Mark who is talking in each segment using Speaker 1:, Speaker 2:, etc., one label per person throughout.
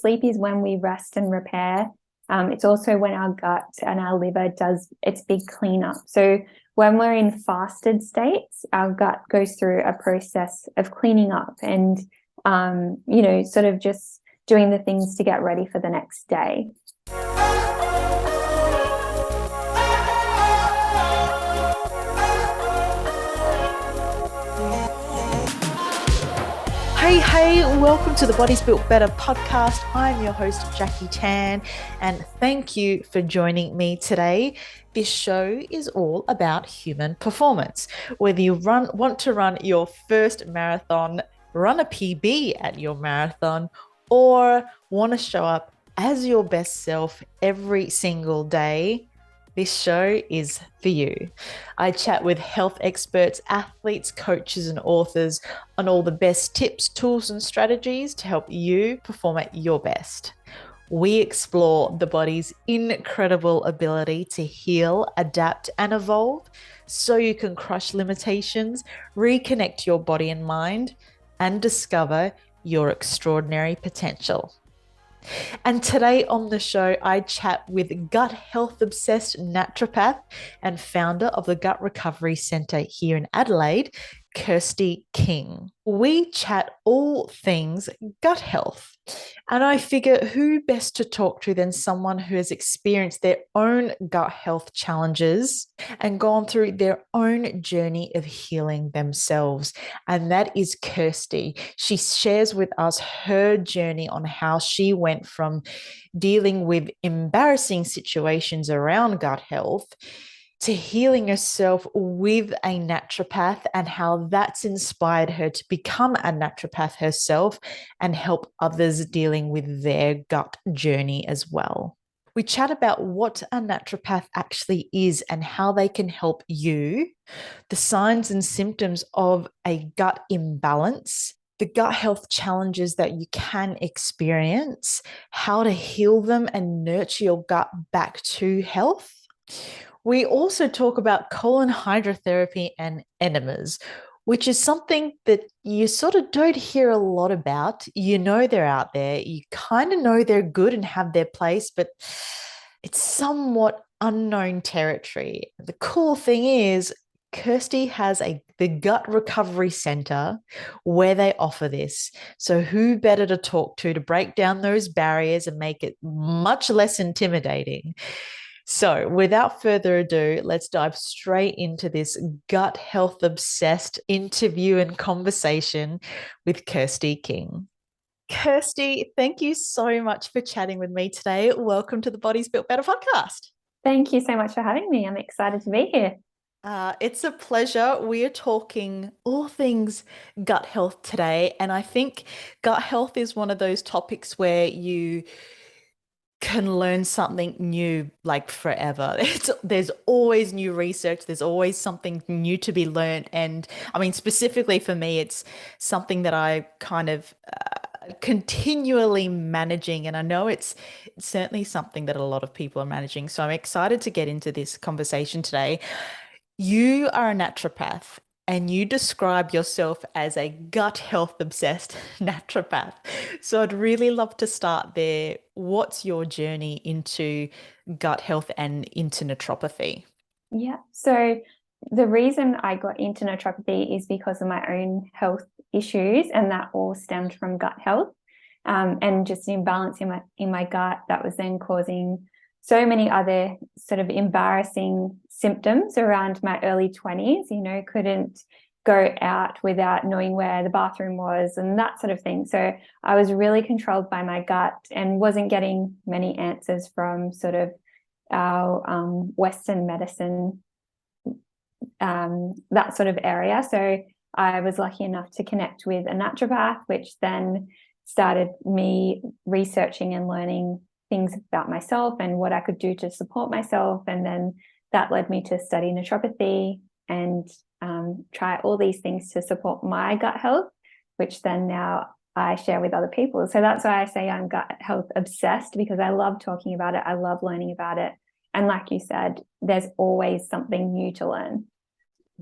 Speaker 1: Sleep is when we rest and repair. It's also when our gut and our liver does its big cleanup. So when we're in fasted states, our gut goes through a process of cleaning up and, sort of just doing the things to get ready for the next day.
Speaker 2: Hey, welcome to the Body's Built Better podcast. I'm your host, Jackie Tan, and thank you for joining me today. This show is all about human performance. Whether you want to run your first marathon, run a PB at your marathon, or want to show up as your best self every single day, this show is for you. I chat with health experts, athletes, coaches, and authors on all the best tips, tools, and strategies to help you perform at your best. We explore the body's incredible ability to heal, adapt, and evolve so you can crush limitations, reconnect your body and mind, and discover your extraordinary potential. And today on the show, I chat with gut health obsessed naturopath and founder of the Gut Recovery Centre here in Adelaide, Kirsty King. We chat all things gut health. And I figure who best to talk to than someone who has experienced their own gut health challenges and gone through their own journey of healing themselves. And that is Kirsty. She shares with us her journey on how she went from dealing with embarrassing situations around gut health to healing herself with a naturopath and how that's inspired her to become a naturopath herself and help others dealing with their gut journey as well. We chat about what a naturopath actually is and how they can help you, the signs and symptoms of a gut imbalance, the gut health challenges that you can experience, how to heal them and nurture your gut back to health. We also talk about colon hydrotherapy and enemas, which is something that you sort of don't hear a lot about. You know they're out there. You kind of know they're good and have their place, but it's somewhat unknown territory. The cool thing is, Kirsty has the Gut Recovery Centre where they offer this. So who better to talk to break down those barriers and make it much less intimidating? So without further ado, let's dive straight into this gut health obsessed interview and conversation with Kirsty King. Kirsty, thank you so much for chatting with me today. Welcome to the Body's Built Better podcast.
Speaker 1: Thank you so much for having me. I'm excited to be here.
Speaker 2: It's a pleasure. We are talking all things gut health today. And I think gut health is one of those topics where you can learn something new like forever. There's always new research. There's always something new to be learned. And I mean, specifically for me, it's something that I kind of continually managing. And I know it's certainly something that a lot of people are managing. So I'm excited to get into this conversation today. You are a naturopath and you describe yourself as a gut health obsessed naturopath. So I'd really love to start there. What's your journey into gut health and into naturopathy?
Speaker 1: Yeah. So the reason I got into naturopathy is because of my own health issues, and that all stemmed from gut health, and just an imbalance in my gut that was then causing so many other sort of embarrassing symptoms around my early 20s, couldn't go out without knowing where the bathroom was and that sort of thing. So I was really controlled by my gut and wasn't getting many answers from sort of our Western medicine, that sort of area. So I was lucky enough to connect with a naturopath, which then started me researching and learning things about myself and what I could do to support myself. And then that led me to study naturopathy and try all these things to support my gut health, which then now I share with other people. So that's why I say I'm gut health obsessed, because I love talking about it. I love learning about it. And like you said, there's always something new to learn.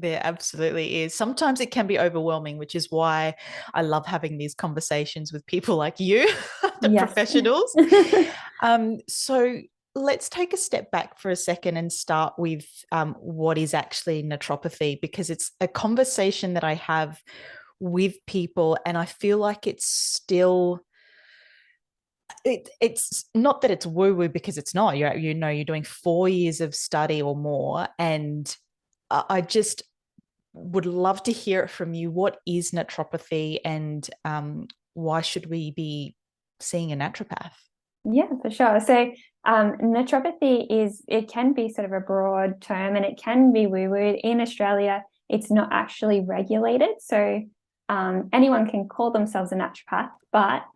Speaker 2: There absolutely is. Sometimes it can be overwhelming, which is why I love having these conversations with people like you, the
Speaker 1: Yes.
Speaker 2: professionals. So let's take a step back for a second and start with what is actually naturopathy, because it's a conversation that I have with people, and I feel like it's still it's not that it's woo woo, because it's not. You're doing 4 years of study or more, and I just would love to hear it from you. What is naturopathy, and why should we be seeing a naturopath?
Speaker 1: Yeah, for sure. So naturopathy it can be sort of a broad term and it can be woo-woo. In Australia, it's not actually regulated. So anyone can call themselves a naturopath, but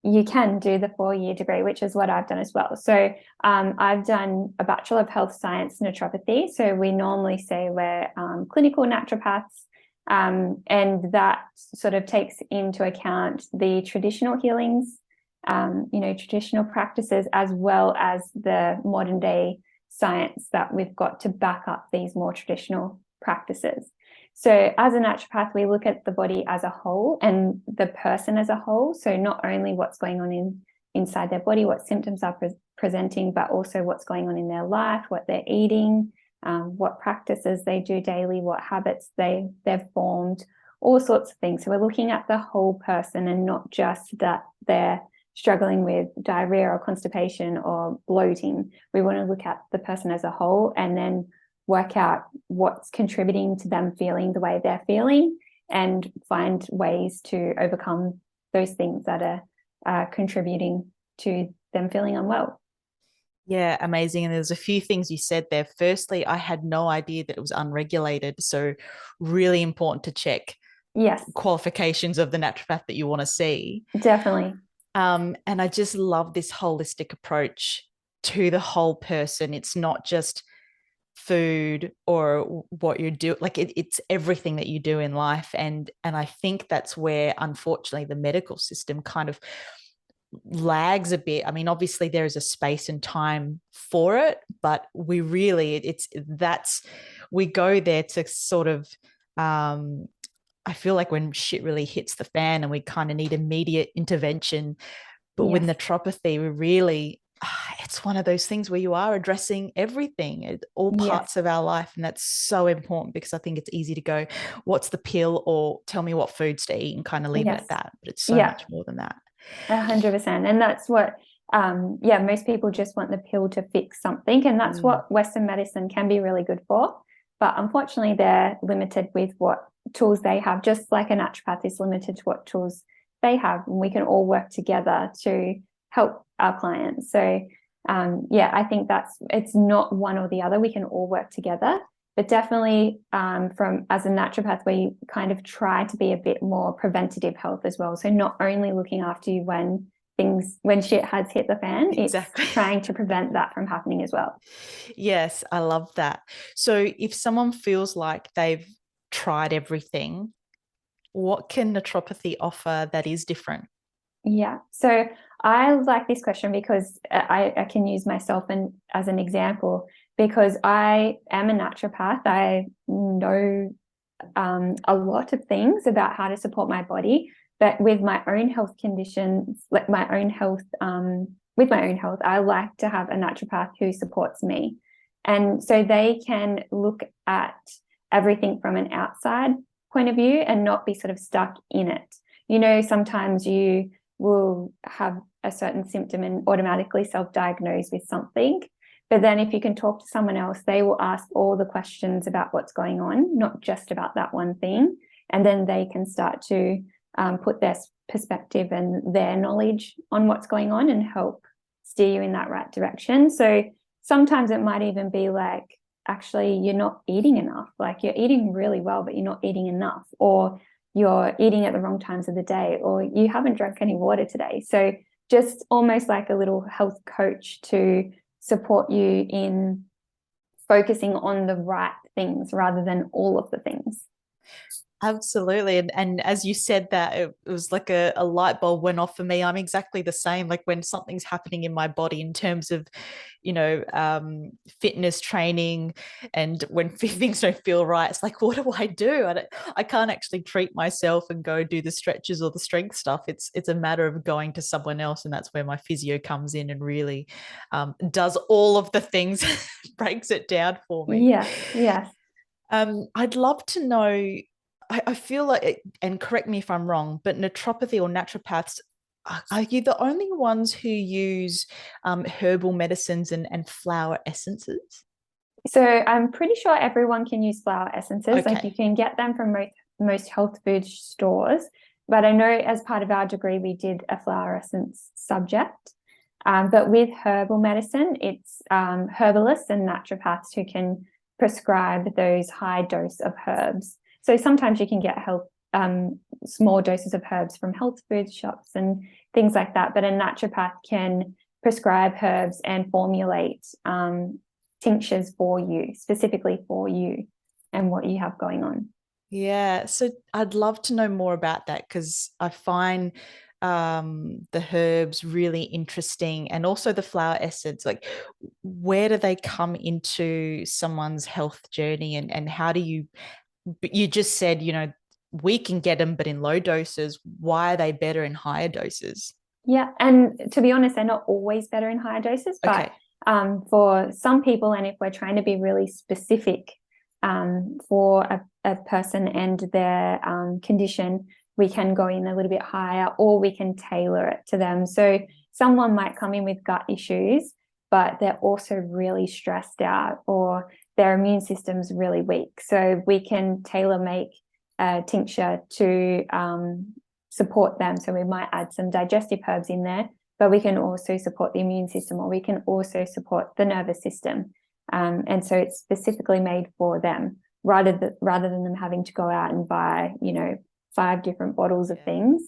Speaker 1: you can do the 4-year degree, which is what I've done as well. So I've done a Bachelor of Health Science Naturopathy. So we normally say we're clinical naturopaths. And that sort of takes into account the traditional healings, traditional practices, as well as the modern day science that we've got to back up these more traditional practices. So as a naturopath, we look at the body as a whole and the person as a whole. So not only what's going on inside their body, what symptoms are presenting, but also what's going on in their life, what they're eating, what practices they do daily, what habits they've formed, all sorts of things. So we're looking at the whole person and not just that they're struggling with diarrhea or constipation or bloating. We want to look at the person as a whole and then work out what's contributing to them feeling the way they're feeling and find ways to overcome those things that are contributing to them feeling unwell.
Speaker 2: Yeah, amazing. And there's a few things you said there. Firstly, I had no idea that it was unregulated. So really important to check
Speaker 1: Yes,
Speaker 2: qualifications of the naturopath that you want to see.
Speaker 1: definitely.
Speaker 2: And I just love this holistic approach to the whole person. It's not just food or what you do, like it's everything that you do in life. And I think that's where, unfortunately, the medical system kind of lags a bit. I mean, obviously there is a space and time for it, but we go there to sort of I feel like when shit really hits the fan and we kind of need immediate intervention. But with
Speaker 1: Yes.
Speaker 2: naturopathy, we really, it's one of those things where you are addressing everything, all
Speaker 1: Yes.
Speaker 2: parts of our life. And that's so important, because I think it's easy to go, what's the pill, or tell me what foods to eat, and kind of leave it
Speaker 1: Yes.
Speaker 2: at that. But it's so
Speaker 1: Yeah.
Speaker 2: much more than that.
Speaker 1: 100%. And that's what, most people just want the pill to fix something. And that's what Western medicine can be really good for. But unfortunately, they're limited with what tools they have, just like a naturopath is limited to what tools they have. And we can all work together to help our clients. So, I think it's not one or the other. We can all work together. But definitely from as a naturopath, we kind of try to be a bit more preventative health as well. So not only looking after you when shit has hit the fan,
Speaker 2: Exactly.
Speaker 1: It's trying to prevent that from happening as well.
Speaker 2: Yes, I love that. So if someone feels like they've tried everything, what can naturopathy offer that is different?
Speaker 1: Yeah. So I like this question because I can use myself as an example, because I am a naturopath. I know a lot of things about how to support my body, but with my own health conditions, like my own health, with my own health, I like to have a naturopath who supports me. And so they can look at everything from an outside point of view and not be sort of stuck in it. Sometimes you will have a certain symptom and automatically self-diagnose with something. But then if you can talk to someone else, they will ask all the questions about what's going on, not just about that one thing. And then they can start to put their perspective and their knowledge on what's going on and help steer you in that right direction. So sometimes it might even be like, actually, you're not eating enough. Like you're eating really well, but you're not eating enough. Or you're eating at the wrong times of the day, or you haven't drunk any water today. So just almost like a little health coach to support you in focusing on the right things rather than all of the things.
Speaker 2: Absolutely. And as you said that, it was like a light bulb went off for me. I'm exactly the same. Like when something's happening in my body in terms of, fitness training, and when things don't feel right, it's like, what do I do? I can't actually treat myself and go do the stretches or the strength stuff. It's a matter of going to someone else. And that's where my physio comes in and really does all of the things, breaks it down for me.
Speaker 1: Yes, yes.
Speaker 2: I'd love to know. I feel like, and correct me if I'm wrong, but naturopathy or naturopaths, are you the only ones who use herbal medicines and flower essences?
Speaker 1: So I'm pretty sure everyone can use flower essences. Like you
Speaker 2: Okay.
Speaker 1: can get them from most health food stores. But I know as part of our degree, we did a flower essence subject. But with herbal medicine, it's herbalists and naturopaths who can prescribe those high dose of herbs. So sometimes you can get small doses of herbs from health food shops and things like that. But a naturopath can prescribe herbs and formulate tinctures for you, specifically for you and what you have going on.
Speaker 2: Yeah. So I'd love to know more about that, because I find the herbs really interesting, and also the flower essence. Like, where do they come into someone's health journey, and how do you just said, we can get them, but in low doses. Why are they better in higher doses?
Speaker 1: Yeah, and to be honest, they're not always better in higher doses, but
Speaker 2: Okay.
Speaker 1: for some people, and if we're trying to be really specific for a person and their condition, we can go in a little bit higher, or we can tailor it to them. So someone might come in with gut issues, but they're also really stressed out, or their immune system's really weak. So we can tailor make a tincture to support them. So we might add some digestive herbs in there, but we can also support the immune system, or we can also support the nervous system. And so it's specifically made for them, rather than them having to go out and buy, 5 different bottles of things,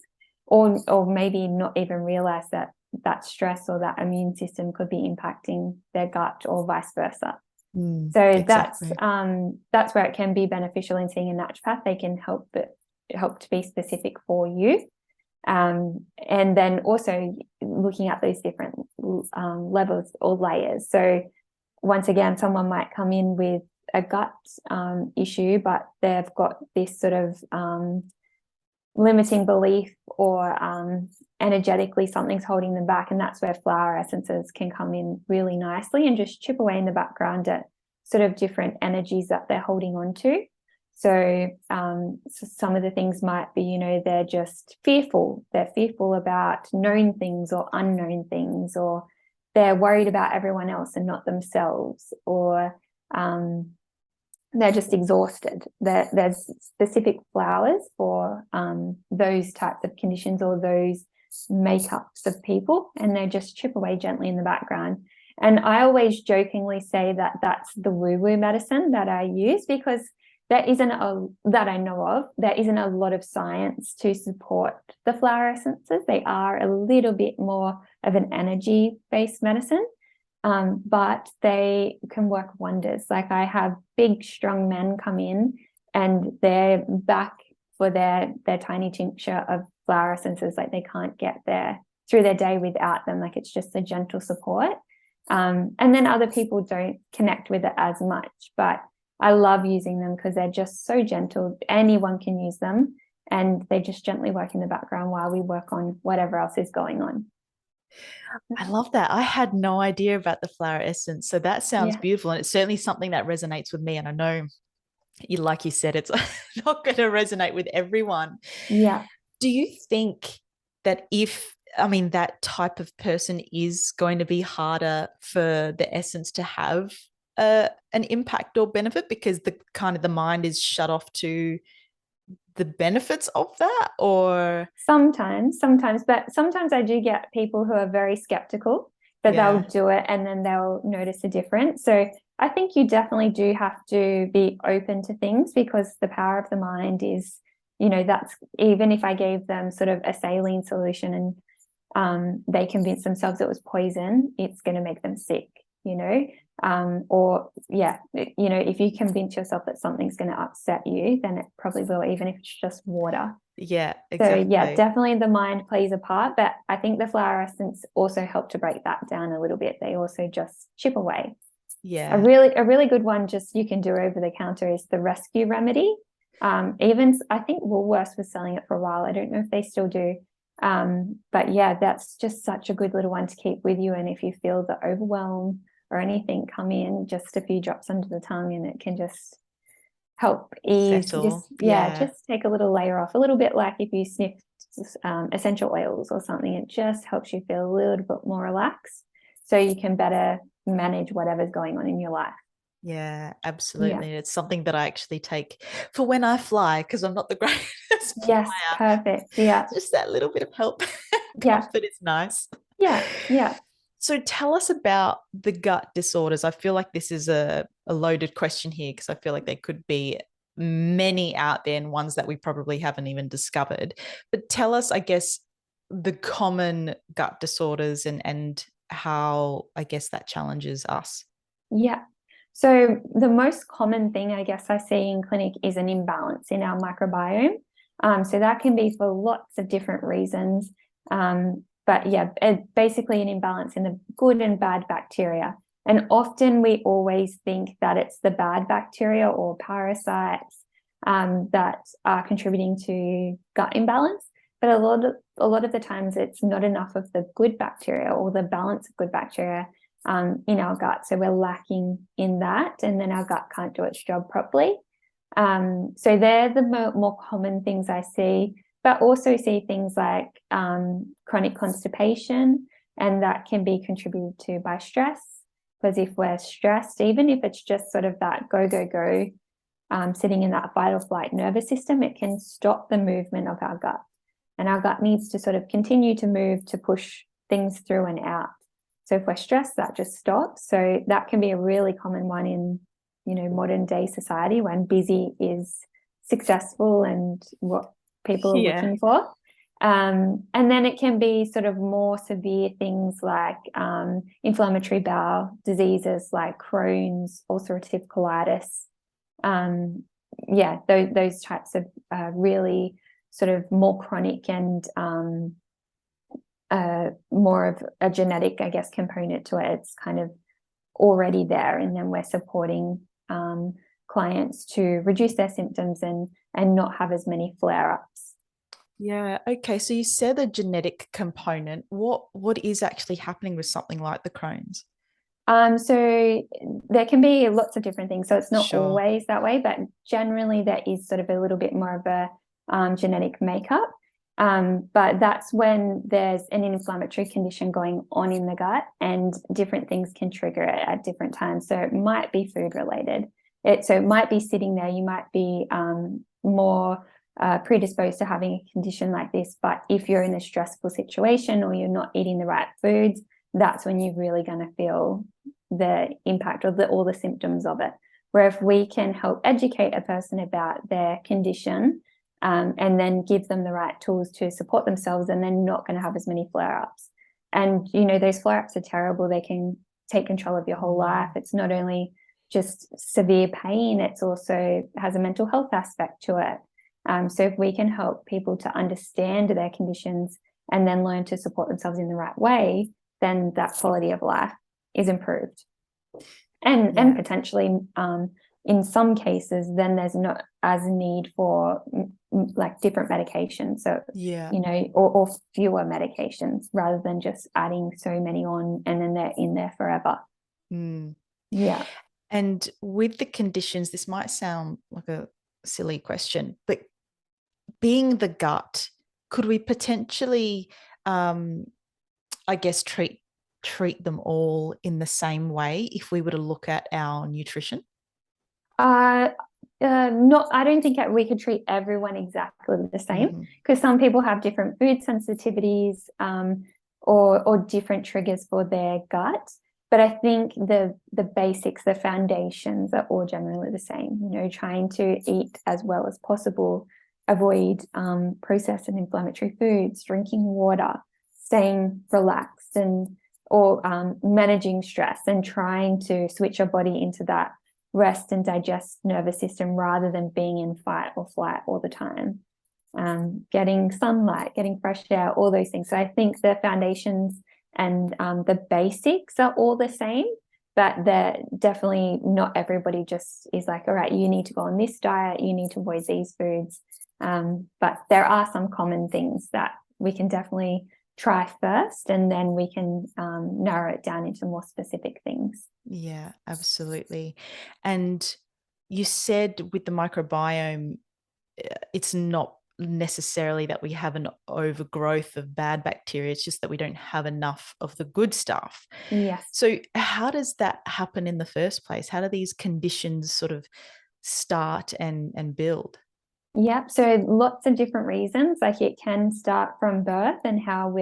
Speaker 1: or maybe not even realize that stress or that immune system could be impacting their gut, or vice versa. So
Speaker 2: Exactly.
Speaker 1: that's where it can be beneficial in seeing a naturopath. They can help to be specific for you. And then also looking at those different levels or layers. So once again, someone might come in with a gut issue, but they've got this sort of limiting belief, or energetically something's holding them back. And that's where flower essences can come in really nicely and just chip away in the background at sort of different energies that they're holding on to. So some of the things might be, they're just fearful. They're fearful about known things or unknown things, or they're worried about everyone else and not themselves, or they're just exhausted. There's specific flowers for those types of conditions, or those makeups of people, and they just chip away gently in the background. And I always jokingly say that that's the woo-woo medicine that I use, because that I know of, there isn't a lot of science to support the flower essences. They are a little bit more of an energy-based medicine, but they can work wonders. Like, I have big, strong men come in, and they're back for their tiny tincture of flower essences. Like, they can't get through their day without them. Like, it's just a gentle support. And then other people don't connect with it as much, but I love using them because they're just so gentle. Anyone can use them, and they just gently work in the background while we work on whatever else is going on.
Speaker 2: I love that. I had no idea about the flower essence. So that sounds
Speaker 1: Yeah.
Speaker 2: beautiful. And it's certainly something that resonates with me. And I know, like you said, it's not going to resonate with everyone.
Speaker 1: Yeah.
Speaker 2: Do you think that that type of person is going to be harder for the essence to have an impact or benefit, because the mind is shut off to the benefits of that? Or
Speaker 1: Sometimes, but sometimes I do get people who are very skeptical, but they'll
Speaker 2: yeah.
Speaker 1: do it and then they'll notice a difference. So I think you definitely do have to be open to things, because the power of the mind is, that's, even if I gave them sort of a saline solution and they convinced themselves it was poison, it's going to make them sick. or if you convince yourself that something's going to upset you, then it probably will, even if it's just water.
Speaker 2: Yeah, exactly.
Speaker 1: So yeah, definitely the mind plays a part, but I think the flower essence also help to break that down a little bit. They also just chip away.
Speaker 2: Yeah.
Speaker 1: A really good one just you can do over the counter is the rescue remedy. Even I think Woolworths was selling it for a while. I don't know if they still do. But yeah, that's just such a good little one to keep with you. And if you feel the overwhelm or anything come in, just a few drops under the tongue and it can just help ease.
Speaker 2: Settle.
Speaker 1: Just take a little layer off, a little bit like if you sniff essential oils or something. It just helps you feel a little bit more relaxed so you can better manage whatever's going on in your life.
Speaker 2: Yeah, absolutely. Yeah. It's something that I actually take for when I fly, because I'm not the greatest
Speaker 1: yes,
Speaker 2: flyer.
Speaker 1: perfect. Yeah.
Speaker 2: Just that little bit of help. Comfort is nice.
Speaker 1: Yeah. Yeah.
Speaker 2: So tell us about the gut disorders. I feel like this is a loaded question here because I feel like there could be many out there and ones that we probably haven't even discovered. But tell us, I guess, the common gut disorders and how, I guess, that challenges us.
Speaker 1: Yeah. So the most common thing I guess I see in clinic is an imbalance in our microbiome. So that can be for lots of different reasons. But yeah, basically an imbalance in the good and bad bacteria. And often we always think that it's the bad bacteria or parasites that are contributing to gut imbalance. But a lot of the times it's not enough of the good bacteria or the balance of good bacteria in our gut. So we're lacking in that, and then our gut can't do its job properly. So they're the more common things I see, but also see things like chronic constipation, and that can be contributed to by stress. Because if we're stressed, even if it's just sort of that go, sitting in that fight or flight nervous system, it can stop the movement of our gut. And our gut needs to sort of continue to move to push things through and out. So if we're stressed, that just stops. So that can be a really common one in, modern day society when busy is successful and what people are looking for. And then it can be sort of more severe things like inflammatory bowel diseases like Crohn's, ulcerative colitis. Those types of really sort of more chronic and more of a genetic, I guess, component to it. It's kind of already there, and then we're supporting clients to reduce their symptoms and not have as many flare-ups.
Speaker 2: Yeah. Okay. So you said a genetic component. What is actually happening with something like the Crohn's?
Speaker 1: So there can be lots of different things. So it's not always that way, but generally there is sort of a little bit more of a genetic makeup. But that's when there's an inflammatory condition going on in the gut, and different things can trigger it at different times. So it might be food related. So it might be sitting there. You might be more predisposed to having a condition like this. But if you're in a stressful situation or you're not eating the right foods, that's when you're really going to feel the impact or all the symptoms of it. Where if we can help educate a person about their condition, and then give them the right tools to support themselves, and they're not going to have as many flare-ups. And, those flare-ups are terrible. They can take control of your whole life. It's not only just severe pain, it's also has a mental health aspect to it. So if we can help people to understand their conditions and then learn to support themselves in the right way, then that quality of life is improved. And potentially, in some cases, then there's not as need for like different medications. So, or fewer medications rather than just adding so many on and then they're in there forever. Yeah.
Speaker 2: And with the conditions, this might sound like a silly question, but being the gut, could we potentially, I guess, treat them all in the same way if we were to look at our nutrition?
Speaker 1: Not. I don't think we could treat everyone exactly the same, because some people have different food sensitivities, or different triggers for their gut. But I think the basics, the foundations are all generally the same. Trying to eat as well as possible, avoid processed and inflammatory foods, drinking water, staying relaxed, and or managing stress and trying to switch your body into that rest and digest nervous system rather than being in fight or flight all the time. Getting sunlight, getting fresh air, all those things. So I think the foundations and the basics are all the same, but they're definitely not everybody just is like, all right, you need to go on this diet, you need to avoid these foods. But there are some common things that we can definitely try first, and then we can narrow it down into more specific things.
Speaker 2: Yeah, absolutely. And you said with the microbiome, it's not necessarily that we have an overgrowth of bad bacteria. It's just that we don't have enough of the good stuff.
Speaker 1: Yes.
Speaker 2: So how does that happen in the first place? How do these conditions sort of start and build?
Speaker 1: Yep. So lots of different reasons. Like it can start from birth and how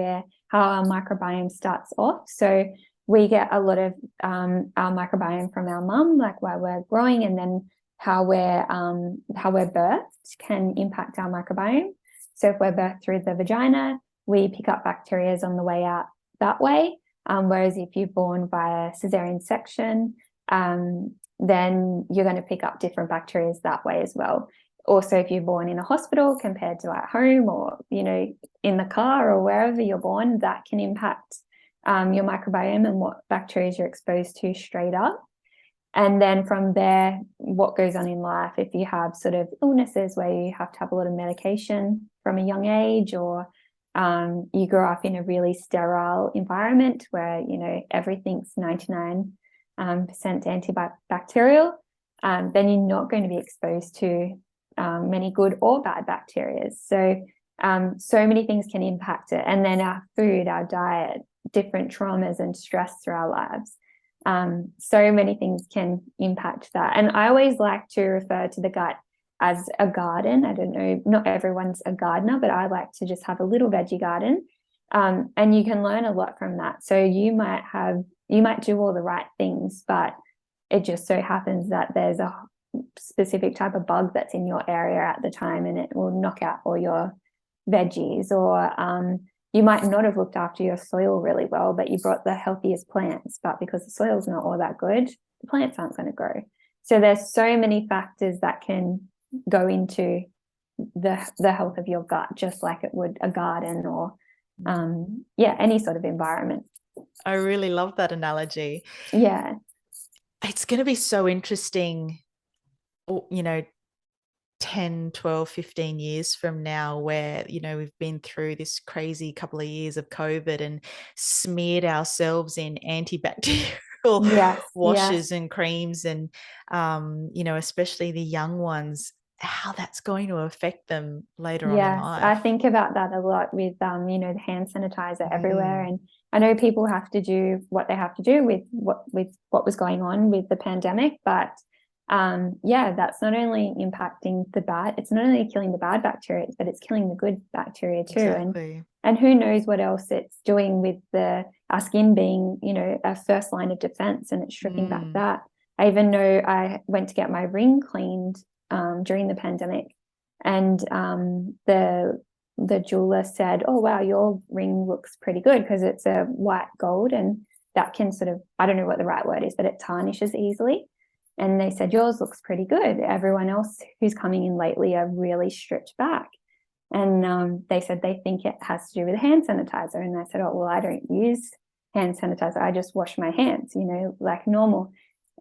Speaker 1: our microbiome starts off. So we get a lot of our microbiome from our mum, like while we're growing, and then how we're birthed can impact our microbiome. So if we're birthed through the vagina, we pick up bacteria on the way out that way. Whereas if you're born via cesarean section, then you're going to pick up different bacteria that way as well. Also, if you're born in a hospital compared to at home, or in the car or wherever you're born, that can impact your microbiome and what bacteria you're exposed to straight up. And then from there, what goes on in life, if you have sort of illnesses where you have to have a lot of medication from a young age, or you grow up in a really sterile environment where everything's 99% antibacterial, then you're not going to be exposed to many good or bad bacteria. So many things can impact it. And then our food, our diet, different traumas and stress through our lives. So many things can impact that. And I always like to refer to the gut as a garden. I don't know, not everyone's a gardener, but I like to just have a little veggie garden. And you can learn a lot from that. So you might do all the right things, but it just so happens that there's a specific type of bug that's in your area at the time, and it will knock out all your veggies. Or you might not have looked after your soil really well, but you brought the healthiest plants, but because the soil's not all that good, the plants aren't going to grow. So there's so many factors that can go into the health of your gut, just like it would a garden or any sort of environment.
Speaker 2: I really love that analogy.
Speaker 1: Yeah.
Speaker 2: It's going to be so interesting, 10, 12, 15 years from now, where, we've been through this crazy couple of years of COVID and smeared ourselves in antibacterial washes and creams, and, especially the young ones, how that's going to affect them later on in life.
Speaker 1: I think about that a lot with, the hand sanitizer everywhere. And I know people have to do what they have to do with what was going on with the pandemic, but that's not only impacting it's not only killing the bad bacteria, but it's killing the good bacteria too.
Speaker 2: Exactly.
Speaker 1: And who knows what else it's doing with our skin being, our first line of defense, and it's stripping back that. I even know I went to get my ring cleaned during the pandemic, and the jeweler said, "Oh wow, your ring looks pretty good because it's a white gold, and that can sort of, I don't know what the right word is, but it tarnishes easily." And they said, "Yours looks pretty good. Everyone else who's coming in lately are really stripped back." And they said they think it has to do with hand sanitizer. And I said, "Oh, well, I don't use hand sanitizer. I just wash my hands, like normal."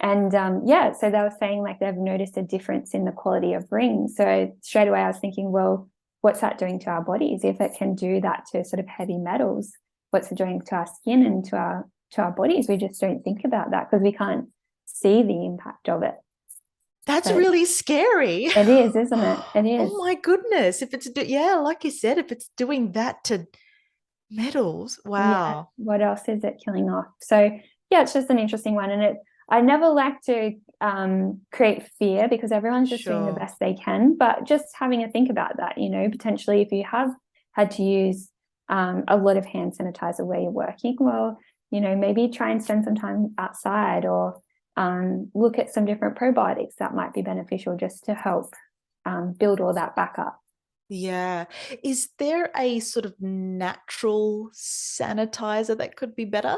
Speaker 1: And so they were saying like they've noticed a difference in the quality of rings. So straight away I was thinking, well, what's that doing to our bodies? If it can do that to sort of heavy metals, what's it doing to our skin and to our bodies? We just don't think about that because we can't see the impact of it.
Speaker 2: That's really scary.
Speaker 1: It is, isn't it? It is.
Speaker 2: Oh my goodness. If it's, like you said, if it's doing that to metals, wow.
Speaker 1: Yeah. What else is it killing off? So it's just an interesting one. And I never like to create fear because everyone's just doing the best they can, but just having a think about that, potentially if you have had to use a lot of hand sanitizer where you're working, well, maybe try and spend some time outside, or look at some different probiotics that might be beneficial just to help build all that back up.
Speaker 2: Yeah. Is there a sort of natural sanitizer that could be better?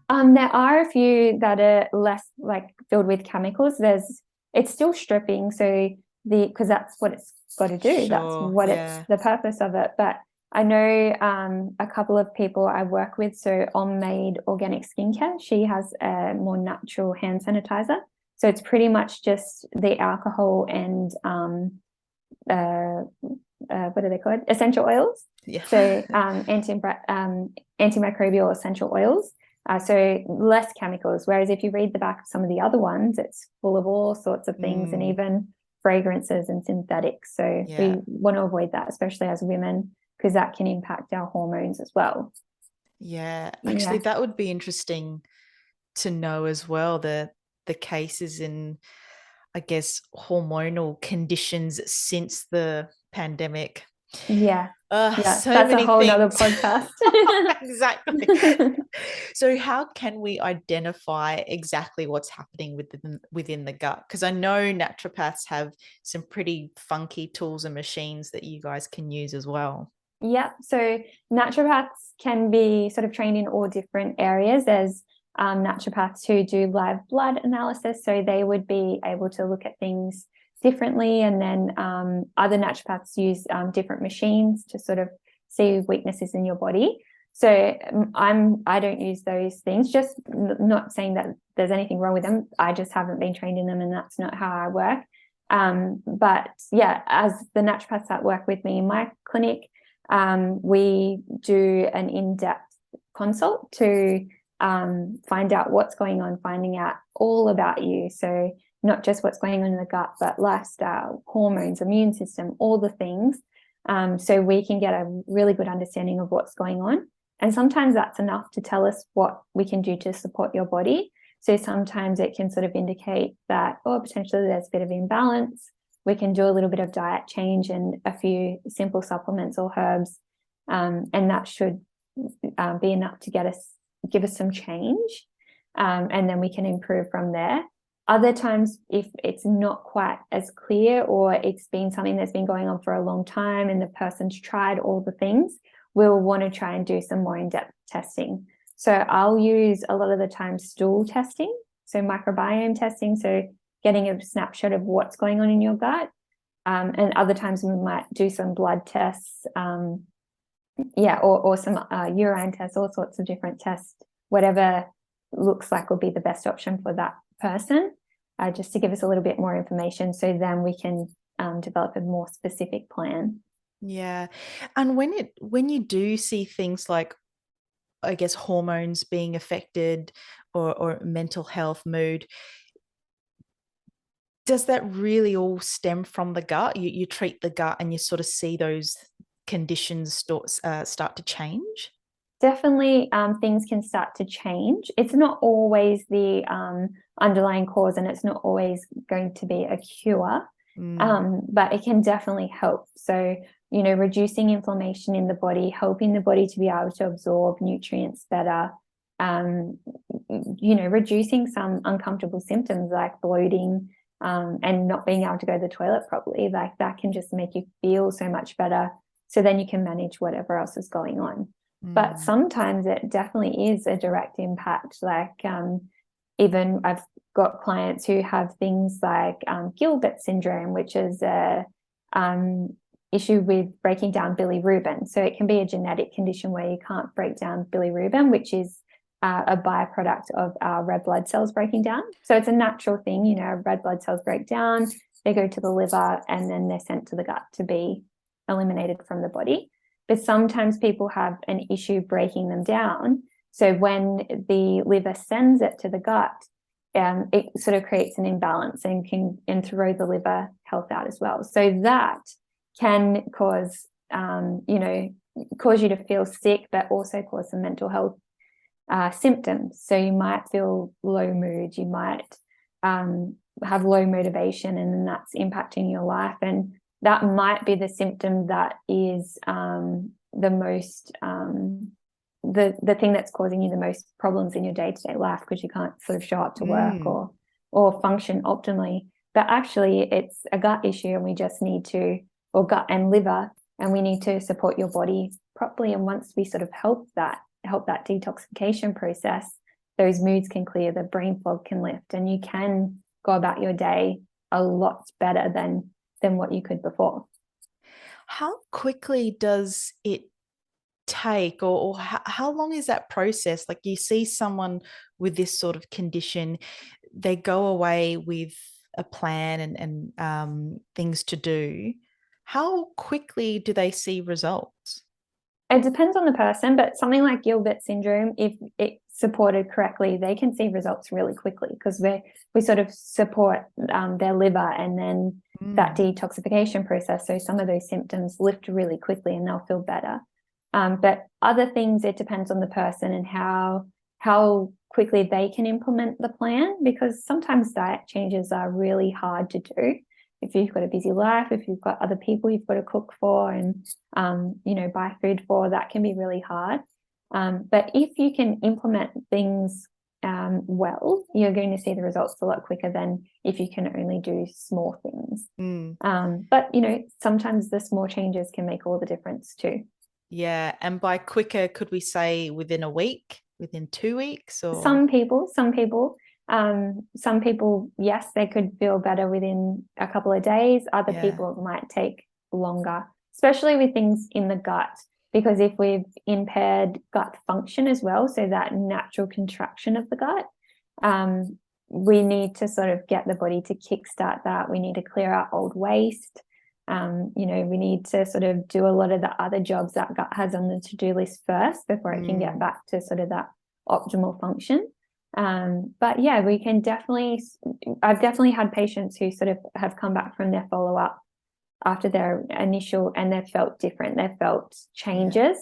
Speaker 1: There are a few that are less like filled with chemicals. It's still stripping, so because that's what it's got to do. That's
Speaker 2: Sure,
Speaker 1: what it's
Speaker 2: yeah.
Speaker 1: the purpose of it. But I know a couple of people I work with. So On Made Organic Skincare, she has a more natural hand sanitizer. So it's pretty much just the alcohol and what are they called? Essential oils.
Speaker 2: Yeah.
Speaker 1: So antimicrobial essential oils. So less chemicals. Whereas if you read the back of some of the other ones, it's full of all sorts of things and even fragrances and synthetics. So we want to avoid that, especially as women, because that can impact our hormones as well.
Speaker 2: Yeah. Actually, that would be interesting to know as well, the cases in, I guess, hormonal conditions since the pandemic.
Speaker 1: Yeah.
Speaker 2: So
Speaker 1: That's a
Speaker 2: many
Speaker 1: whole nother
Speaker 2: things.
Speaker 1: podcast.
Speaker 2: Exactly. So how can we identify exactly what's happening within the gut? Because I know naturopaths have some pretty funky tools and machines that you guys can use as well.
Speaker 1: Yeah, so naturopaths can be sort of trained in all different areas. There's naturopaths who do live blood analysis, so they would be able to look at things differently. And then other naturopaths use different machines to sort of see weaknesses in your body. So I don't use those things. Just not saying that there's anything wrong with them. I just haven't been trained in them, and that's not how I work. But yeah, as the naturopaths that work with me in my clinic, we do an in-depth consult to find out what's going on, finding out all about you. So not just what's going on in the gut, but lifestyle, hormones, immune system, all the things. So we can get a really good understanding of what's going on. And sometimes that's enough to tell us what we can do to support your body. So sometimes it can sort of indicate that, oh, potentially there's a bit of imbalance. We can do a little bit of diet change and a few simple supplements or herbs, and that should be enough to give us some change, and then we can improve from there. Other times, if it's not quite as clear or it's been something that's been going on for a long time and the person's tried all the things, we'll want to try and do some more in-depth testing. So I'll use a lot of the time stool testing, so microbiome testing, so getting a snapshot of what's going on in your gut. And other times we might do some blood tests, or some urine tests, all sorts of different tests, whatever looks like will be the best option for that person, just to give us a little bit more information, so then we can develop a more specific plan.
Speaker 2: Yeah. And when you do see things like, I guess, hormones being affected, or mental health, mood, does that really all stem from the gut? You treat the gut and you sort of see those conditions start to change?
Speaker 1: Definitely, things can start to change. It's not always the underlying cause, and it's not always going to be a cure, but it can definitely help. So, reducing inflammation in the body, helping the body to be able to absorb nutrients better, reducing some uncomfortable symptoms like bloating, and not being able to go to the toilet properly, like that can just make you feel so much better. So then you can manage whatever else is going on. But sometimes it definitely is a direct impact. Like even I've got clients who have things like Gilbert syndrome, which is a issue with breaking down bilirubin. So it can be a genetic condition where you can't break down bilirubin, which is a byproduct of our red blood cells breaking down. So it's a natural thing, red blood cells break down, they go to the liver, and then they're sent to the gut to be eliminated from the body. But sometimes people have an issue breaking them down. So when the liver sends it to the gut, it sort of creates an imbalance and can throw the liver health out as well. So that can cause you to feel sick, but also cause some mental health symptoms. So you might feel low mood, you might have low motivation, and then that's impacting your life. And that might be the symptom that is the most the thing that's causing you the most problems in your day-to-day life, because you can't sort of show up to work or function optimally. But actually it's a gut issue, and we just need to, or gut and liver, and we need to support your body properly. And once we sort of help that detoxification process, those moods can clear, the brain fog can lift, and you can go about your day a lot better than what you could before.
Speaker 2: How quickly does it take, or how long is that process? Like, you see someone with this sort of condition, they go away with a plan and things to do. How quickly do they see results?
Speaker 1: It depends on the person, but something like Gilbert syndrome, if it's supported correctly, they can see results really quickly, because we sort of support their liver and then that detoxification process. So some of those symptoms lift really quickly and they'll feel better. But other things, it depends on the person and how quickly they can implement the plan, because sometimes diet changes are really hard to do. If you've got a busy life, if you've got other people you've got to cook for and, buy food for, that can be really hard. But if you can implement things well, you're going to see the results a lot quicker than if you can only do small things. But, sometimes the small changes can make all the difference too.
Speaker 2: Yeah. And by quicker, could we say within a week, within 2 weeks? Or
Speaker 1: some people, yes, they could feel better within a couple of days. Other people, it might take longer, especially with things in the gut, because if we've impaired gut function as well, so that natural contraction of the gut, we need to sort of get the body to kickstart that. We need to clear out old waste. We need to sort of do a lot of the other jobs that gut has on the to-do list first before it can get back to sort of that optimal function. But yeah, I've definitely had patients who sort of have come back from their follow-up after their initial, and they've felt different. They've felt changes.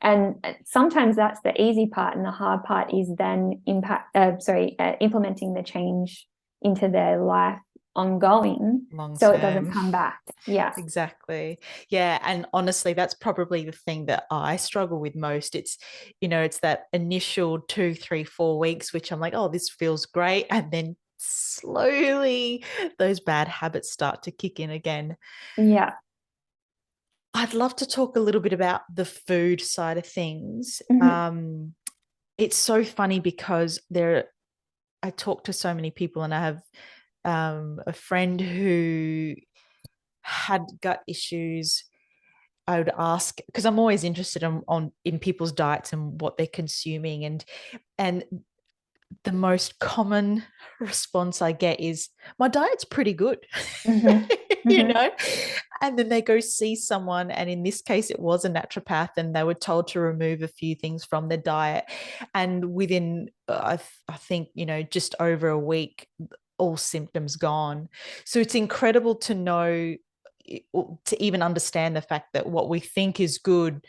Speaker 1: And sometimes that's the easy part, and the hard part is then implementing the change into their life ongoing, so it doesn't come back. Yeah,
Speaker 2: exactly. Yeah. And honestly, that's probably the thing that I struggle with most. It's that initial 2, 3, 4 weeks, which I'm like, oh, this feels great. And then slowly those bad habits start to kick in again.
Speaker 1: Yeah.
Speaker 2: I'd love to talk a little bit about the food side of things. It's so funny because I talk to so many people, and I have a friend who had gut issues. I would ask, because I'm always interested in people's diets and what they're consuming, and the most common response I get is, my diet's pretty good. And then they go see someone, and in this case it was a naturopath, and they were told to remove a few things from their diet, and within I think just over a week, all symptoms gone. So it's incredible to know, to even understand the fact that what we think is good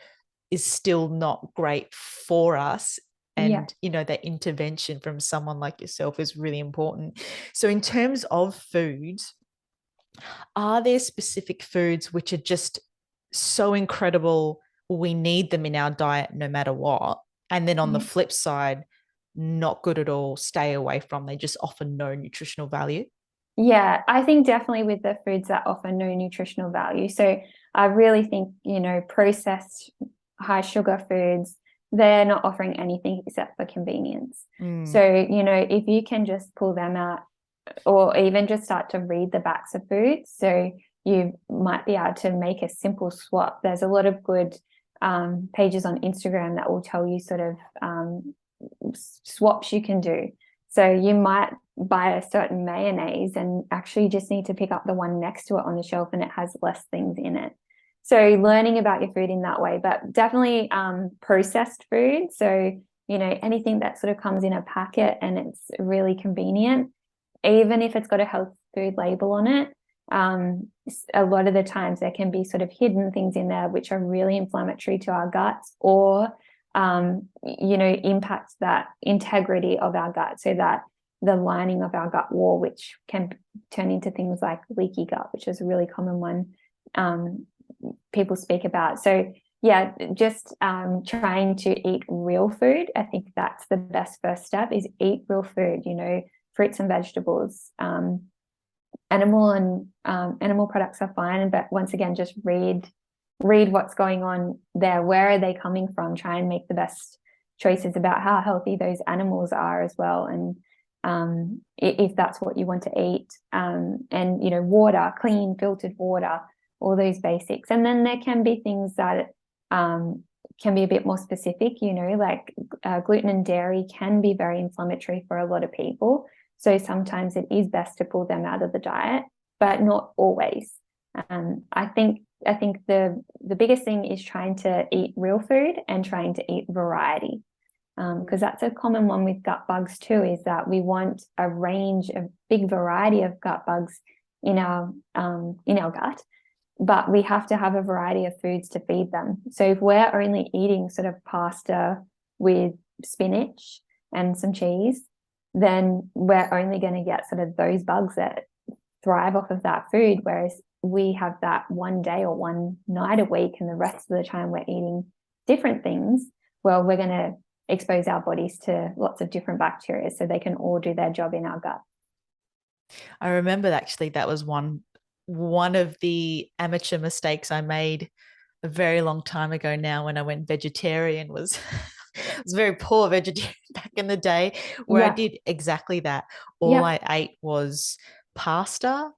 Speaker 2: is still not great for us. And that intervention from someone like yourself is really important. So in terms of foods, are there specific foods which are just so incredible, we need them in our diet no matter what, and then on the flip side, not good at all, stay away from, they just offer no nutritional value?
Speaker 1: Yeah, I think definitely with the foods that offer no nutritional value. So I really think, processed high sugar foods, they're not offering anything except for convenience. So, if you can just pull them out, or even just start to read the backs of foods, so you might be able to make a simple swap. There's a lot of good pages on Instagram that will tell you sort of swaps you can do. So you might buy a certain mayonnaise and actually just need to pick up the one next to it on the shelf, and it has less things in it. So learning about your food in that way, but definitely processed food. So, anything that sort of comes in a packet and it's really convenient, even if it's got a health food label on it, a lot of the times there can be sort of hidden things in there which are really inflammatory to our guts, or impact that integrity of our gut, so that the lining of our gut wall, which can turn into things like leaky gut, which is a really common one people speak about. So yeah, just trying to eat real food. I think that's the best first step, is eat real food, fruits and vegetables. Animal products are fine, but once again, just read what's going on there. Where are they coming from? Try and make the best choices about how healthy those animals are as well. And if that's what you want to eat, and, you know, water, clean filtered water, all those basics. And then there can be things that can be a bit more specific, you know, like gluten and dairy can be very inflammatory for a lot of people. So sometimes it is best to pull them out of the diet, but not always. I think the biggest thing is trying to eat real food and trying to eat variety. Because that's a common one with gut bugs too, is that we want a range of big variety of gut bugs in our gut, but we have to have a variety of foods to feed them. So if we're only eating sort of pasta with spinach and some cheese, then we're only going to get sort of those bugs that thrive off of that food. Whereas we have that one day or one night a week, and the rest of the time we're eating different things. Well, we're going to expose our bodies to lots of different bacteria so they can all do their job in our gut.
Speaker 2: I remember actually that was one of the amateur mistakes I made a very long time ago now when I went vegetarian. Was I was a very poor vegetarian back in the day, where I did exactly that. All I ate was pasta,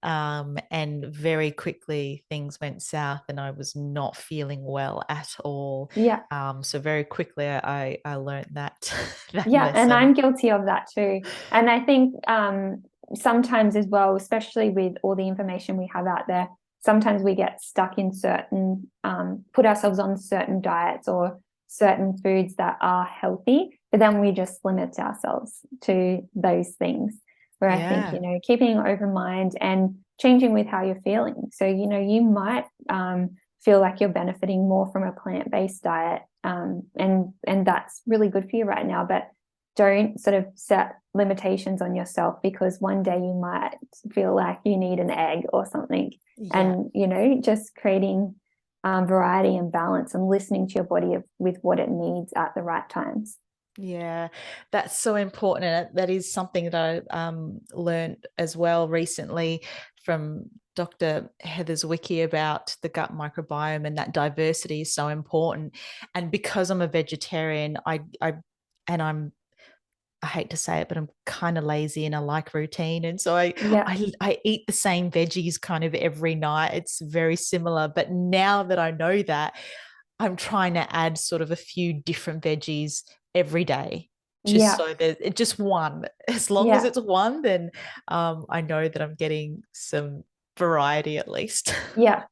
Speaker 2: and very quickly things went south and I was not feeling well at all. So very quickly I learned that that lesson.
Speaker 1: And I'm guilty of that too. And I think sometimes as well, especially with all the information we have out there, sometimes we get stuck in certain put ourselves on certain diets or certain foods that are healthy, but then we just limit ourselves to those things. Where I think, you know, keeping an open mind and changing with how you're feeling. So, you know, you might feel like you're benefiting more from a plant-based diet, and that's really good for you right now, but don't sort of set limitations on yourself, because one day you might feel like you need an egg or something. And, you know, just creating variety and balance and listening to your body with what it needs at the right times.
Speaker 2: Yeah, that's so important. And that is something that I learned as well recently from Dr. Heather Zwicky about the gut microbiome, and that diversity is so important. And because I'm a vegetarian, I hate to say it, but I'm kind of lazy and I like routine. And so I eat the same veggies kind of every night. It's very similar. But now that I know that, I'm trying to add sort of a few different veggies every day, just so there's just one. As long as it's one, then I know that I'm getting some variety at least.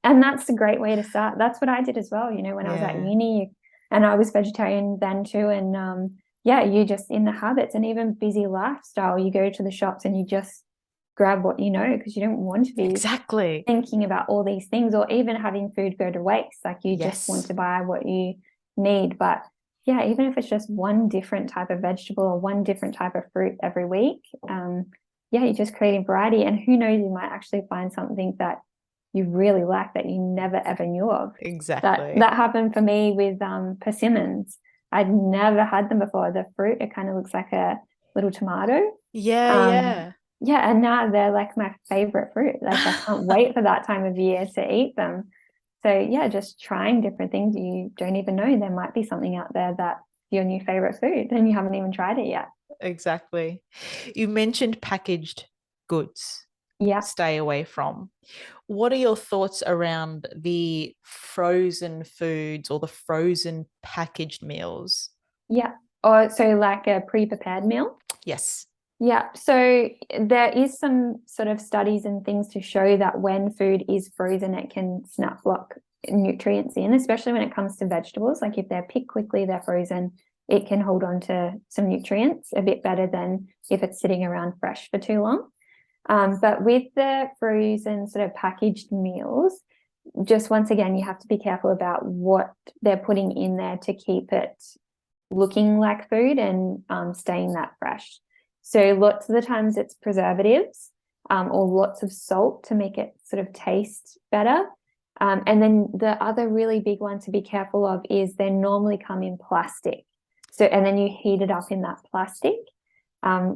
Speaker 1: And that's a great way to start. That's what I did as well, you know, when I was at uni, and I was vegetarian then too. And you just, in the habits and even busy lifestyle, you go to the shops and you just grab what you know, because you don't want to be thinking about all these things, or even having food go to waste. Like you just want to buy what you need. But even if it's just one different type of vegetable or one different type of fruit every week, you're just creating variety. And who knows, you might actually find something that you really like that you never ever knew of. That happened for me with persimmons. I'd never had them before. The fruit, it kind of looks like a little tomato. And now they're like my favorite fruit. Like I can't wait for that time of year to eat them. So just trying different things. You don't even know, there might be something out there that's your new favorite food and you haven't even tried it yet.
Speaker 2: Exactly. You mentioned packaged goods. Stay away from. What are your thoughts around the frozen foods or the frozen packaged meals?
Speaker 1: Or so like a pre-prepared meal?
Speaker 2: Yes.
Speaker 1: So there is some sort of studies and things to show that when food is frozen, it can snap lock nutrients in, especially when it comes to vegetables. Like if they're picked quickly, they're frozen, it can hold on to some nutrients a bit better than if it's sitting around fresh for too long. But with the frozen sort of packaged meals, just once again, you have to be careful about what they're putting in there to keep it looking like food and staying that fresh. So lots of the times it's preservatives or lots of salt to make it sort of taste better. And then the other really big one to be careful of is they normally come in plastic. So, and then you heat it up in that plastic,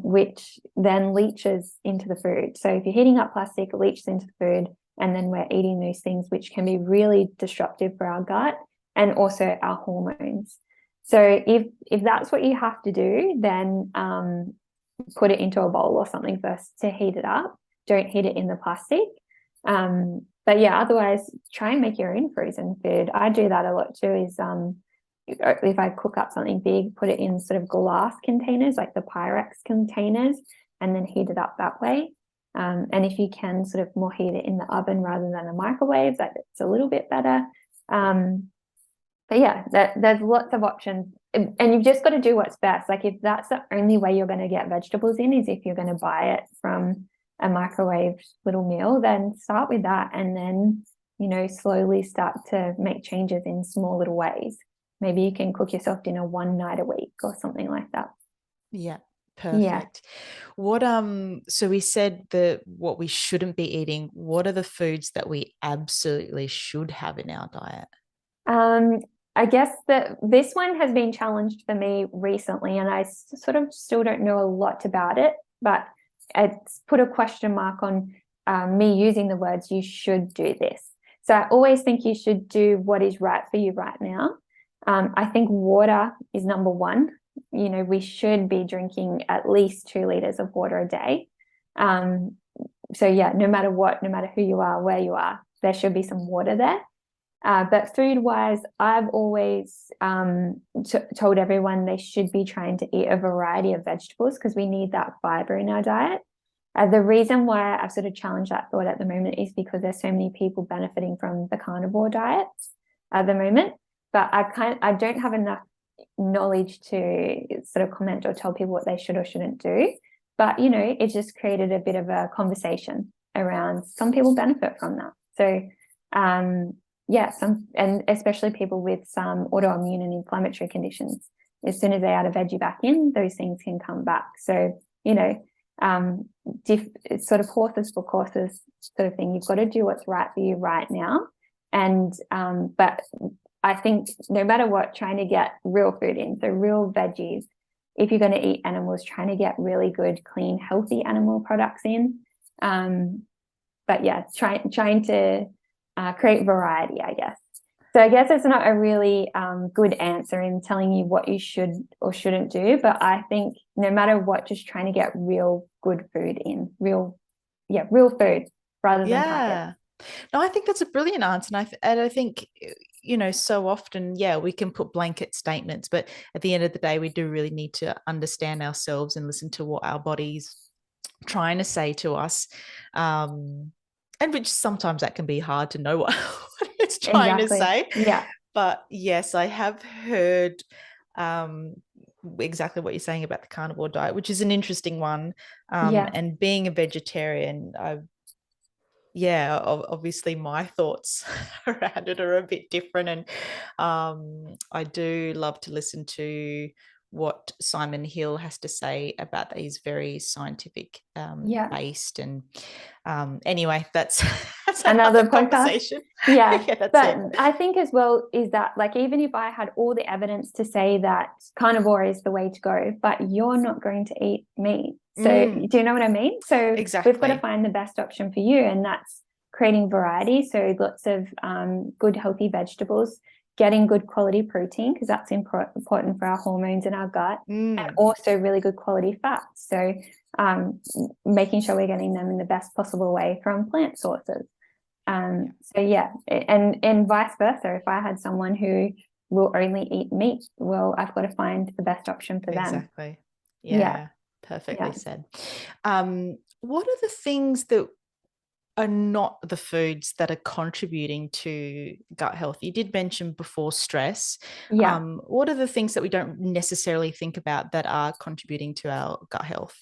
Speaker 1: which then leaches into the food. So if you're heating up plastic, it leaches into the food, and then we're eating those things, which can be really disruptive for our gut and also our hormones. So if that's what you have to do, then put it into a bowl or something first to heat it up. Don't heat it in the plastic. But yeah, otherwise try and make your own frozen food. I do that a lot too, is if I cook up something big, put it in sort of glass containers, like the Pyrex containers, and then heat it up that way. And if you can sort of more heat it in the oven rather than a microwave, that's a little bit better. But yeah, there's lots of options, and you've just got to do what's best. Like if that's the only way you're going to get vegetables in is if you're going to buy it from a microwave little meal, then start with that, and then, you know, slowly start to make changes in small little ways. Maybe you can cook yourself dinner one night a week or something like that.
Speaker 2: Yeah.
Speaker 1: Yeah.
Speaker 2: Perfect. What so we said what we shouldn't be eating. What are the foods that we absolutely should have in our diet?
Speaker 1: I guess that this one has been challenged for me recently, and I sort of still don't know a lot about it, but it's put a question mark on me using the words "you should do this." So I always think you should do what is right for you right now. I think water is number one. You know, we should be drinking at least 2 liters of water a day. So yeah, no matter what, no matter who you are, where you are, there should be some water there. But food-wise, I've always told everyone they should be trying to eat a variety of vegetables because we need that fiber in our diet. The reason why I've sort of challenged that thought at the moment is because there's so many people benefiting from the carnivore diets at the moment, but I don't have enough knowledge to sort of comment or tell people what they should or shouldn't do. But, you know, it just created a bit of a conversation around some people benefit from that. So, yeah, and especially people with some autoimmune and inflammatory conditions. As soon as they add a veggie back in, those things can come back. So, you know, it's sort of horses for courses sort of thing. You've got to do what's right for you right now. And but I think no matter what, trying to get real food in, so real veggies. If you're going to eat animals, trying to get really good, clean, healthy animal products in. But yeah, trying to create variety, I guess. So I guess it's not a really good answer in telling you what you should or shouldn't do, but I think no matter what, just trying to get real good food in, real food rather than packets.
Speaker 2: No, I think that's a brilliant answer. And I think, you know, so often, yeah, we can put blanket statements, but at the end of the day, we do really need to understand ourselves and listen to what our body's trying to say to us. And which sometimes that can be hard to know what it's trying to say.
Speaker 1: Yeah.
Speaker 2: But yes, I have heard exactly what you're saying about the carnivore diet, which is an interesting one. And being a vegetarian, obviously my thoughts around it are a bit different. And I do love to listen to what Simon Hill has to say about that. He's very scientific based. And anyway, that's another conversation.
Speaker 1: Yeah,
Speaker 2: that's
Speaker 1: but
Speaker 2: it.
Speaker 1: I think as well is that, like, even if I had all the evidence to say that carnivore is the way to go, but you're not going to eat meat. So do you know what I mean? So
Speaker 2: exactly.
Speaker 1: We've got to find the best option for you, and that's creating variety. So lots of good, healthy vegetables, getting good quality protein, because that's important for our hormones in our gut, and also really good quality fats. So making sure we're getting them in the best possible way from plant sources. So yeah, and vice versa. If I had someone who will only eat meat, well, I've got to find the best option for them.
Speaker 2: Exactly. Yeah. Perfectly said. What are the things that are not the foods that are contributing to gut health? You did mention before stress. What are the things that we don't necessarily think about that are contributing to our gut health?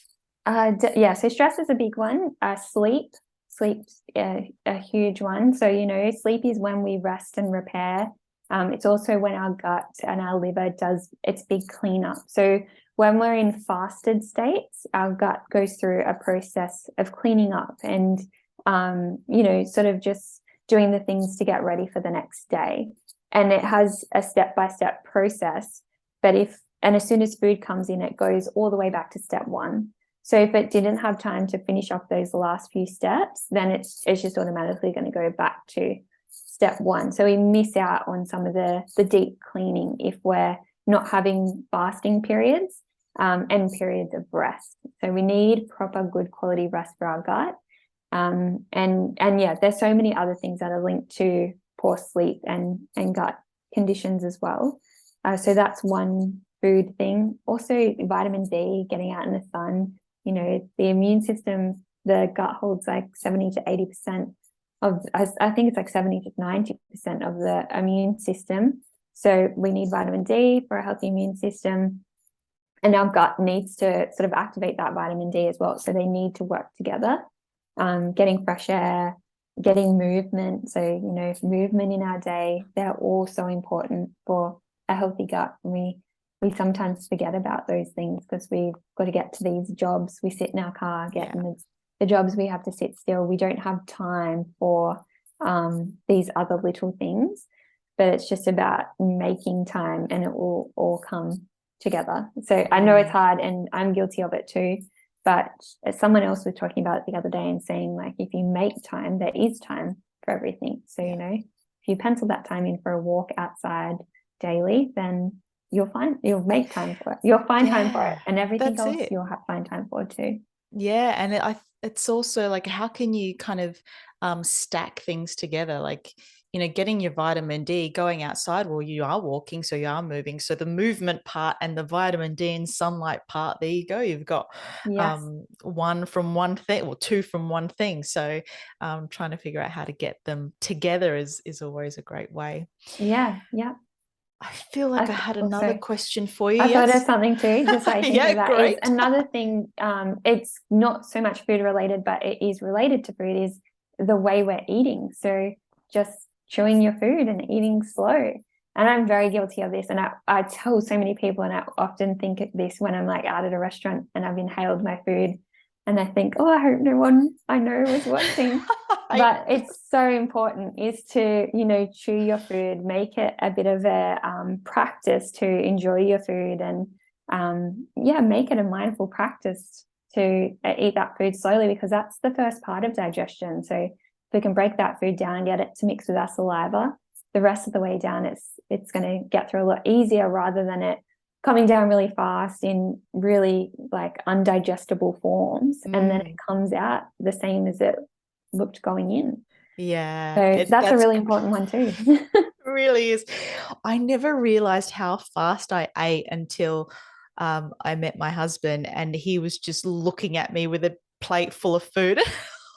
Speaker 1: So stress is a big one. Sleep's a huge one. So, you know, sleep is when we rest and repair. It's also when our gut and our liver does its big cleanup. So when we're in fasted states, our gut goes through a process of cleaning up and, you know, sort of just doing the things to get ready for the next day. And it has a step-by-step process. But as soon as food comes in, it goes all the way back to step one. So if it didn't have time to finish off those last few steps, then it's just automatically going to go back to step one. So we miss out on some of the deep cleaning if we're not having fasting periods, and periods of rest. So we need proper good quality rest for our gut. And yeah, there's so many other things that are linked to poor sleep and gut conditions as well. So that's one food thing. Also, vitamin D, getting out in the sun. You know, the immune system, the gut holds like 70 to 80% of, I think it's like 70 to 90% of the immune system. So we need vitamin D for a healthy immune system. And our gut needs to sort of activate that vitamin D as well. So they need to work together. Getting fresh air, getting movement. So, you know, movement in our day, they're all so important for a healthy gut. And we sometimes forget about those things because we've got to get to these jobs. We sit in our car, getting the jobs, we have to sit still. We don't have time for these other little things, but it's just about making time, and it will all come together. So I know it's hard, and I'm guilty of it too. But someone else was talking about it the other day and saying, like, if you make time, there is time for everything. So, you know, if you pencil that time in for a walk outside daily, then you'll make time for it. You'll find time for it. And everything else you'll find time for too.
Speaker 2: Yeah. And it's also like, how can you kind of stack things together? Like, you know, getting your vitamin D, going outside, well, you are walking, so you are moving. So the movement part and the vitamin D and sunlight part, there you go. You've got one from one thing, or two from one thing. So trying to figure out how to get them together is always a great way.
Speaker 1: Yeah. Yeah.
Speaker 2: I feel like I had another question for you.
Speaker 1: I thought of something too, just I think of that.
Speaker 2: Great.
Speaker 1: Is another thing, it's not so much food related, but it is related to food, is the way we're eating. So just chewing your food and eating slow. And I'm very guilty of this. And I tell so many people, and I often think of this when I'm like out at a restaurant and I've inhaled my food and I think, oh, I hope no one I know was watching. But it's so important is to, you know, chew your food, make it a bit of a practice to enjoy your food, and make it a mindful practice to eat that food slowly, because that's the first part of digestion. So if we can break that food down and get it to mix with our saliva, the rest of the way down, it's going to get through a lot easier, rather than it coming down really fast in really like undigestible forms, and then it comes out the same as it looked going in.
Speaker 2: Yeah.
Speaker 1: So that's a really important one too.
Speaker 2: Really is. I never realized how fast I ate until I met my husband, and he was just looking at me with a plate full of food.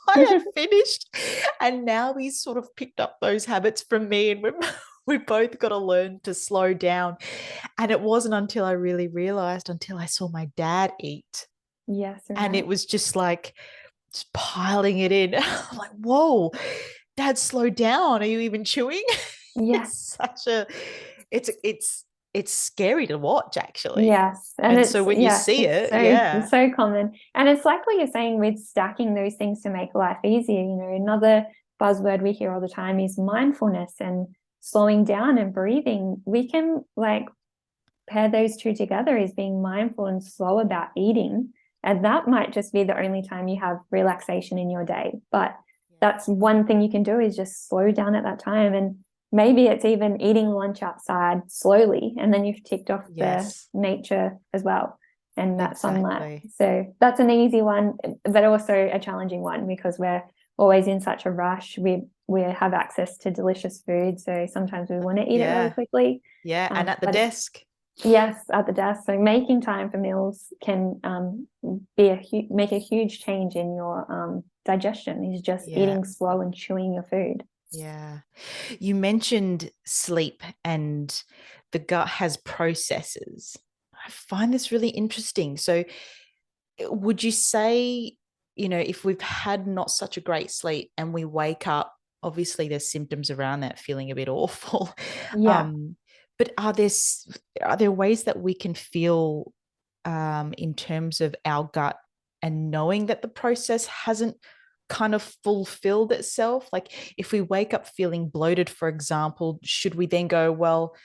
Speaker 2: I had finished, and now he's sort of picked up those habits from me, and we both got to learn to slow down. And it wasn't until I really realized, until I saw my dad eat.
Speaker 1: Yes. Right.
Speaker 2: And it was just like, just piling it in. I'm like, whoa, Dad, slow down. Are you even chewing?
Speaker 1: Yes.
Speaker 2: It's scary to watch, actually.
Speaker 1: Yes.
Speaker 2: And so when you see it,
Speaker 1: it's so common. And it's like what you're saying with stacking those things to make life easier. You know, another buzzword we hear all the time is mindfulness and slowing down and breathing. We can like pair those two together as being mindful and slow about eating. And that might just be the only time you have relaxation in your day. But that's one thing you can do, is just slow down at that time. And maybe it's even eating lunch outside slowly, and then you've ticked off the nature as well, and that sunlight. So that's an easy one, but also a challenging one, because we're always in such a rush. We have access to delicious food, so sometimes we want to eat it really quickly.
Speaker 2: Yeah, and at the desk.
Speaker 1: Yes, at the desk. So making time for meals can make a huge change in your digestion. Is just eating slow and chewing your food.
Speaker 2: Yeah. You mentioned sleep and the gut has processes. I find this really interesting. So would you say, you know, if we've had not such a great sleep and we wake up, obviously there's symptoms around that, feeling a bit awful.
Speaker 1: Yeah.
Speaker 2: But are there ways that we can feel in terms of our gut, and knowing that the process hasn't kind of fulfilled itself? Like if we wake up feeling bloated, for example, should we then go, well,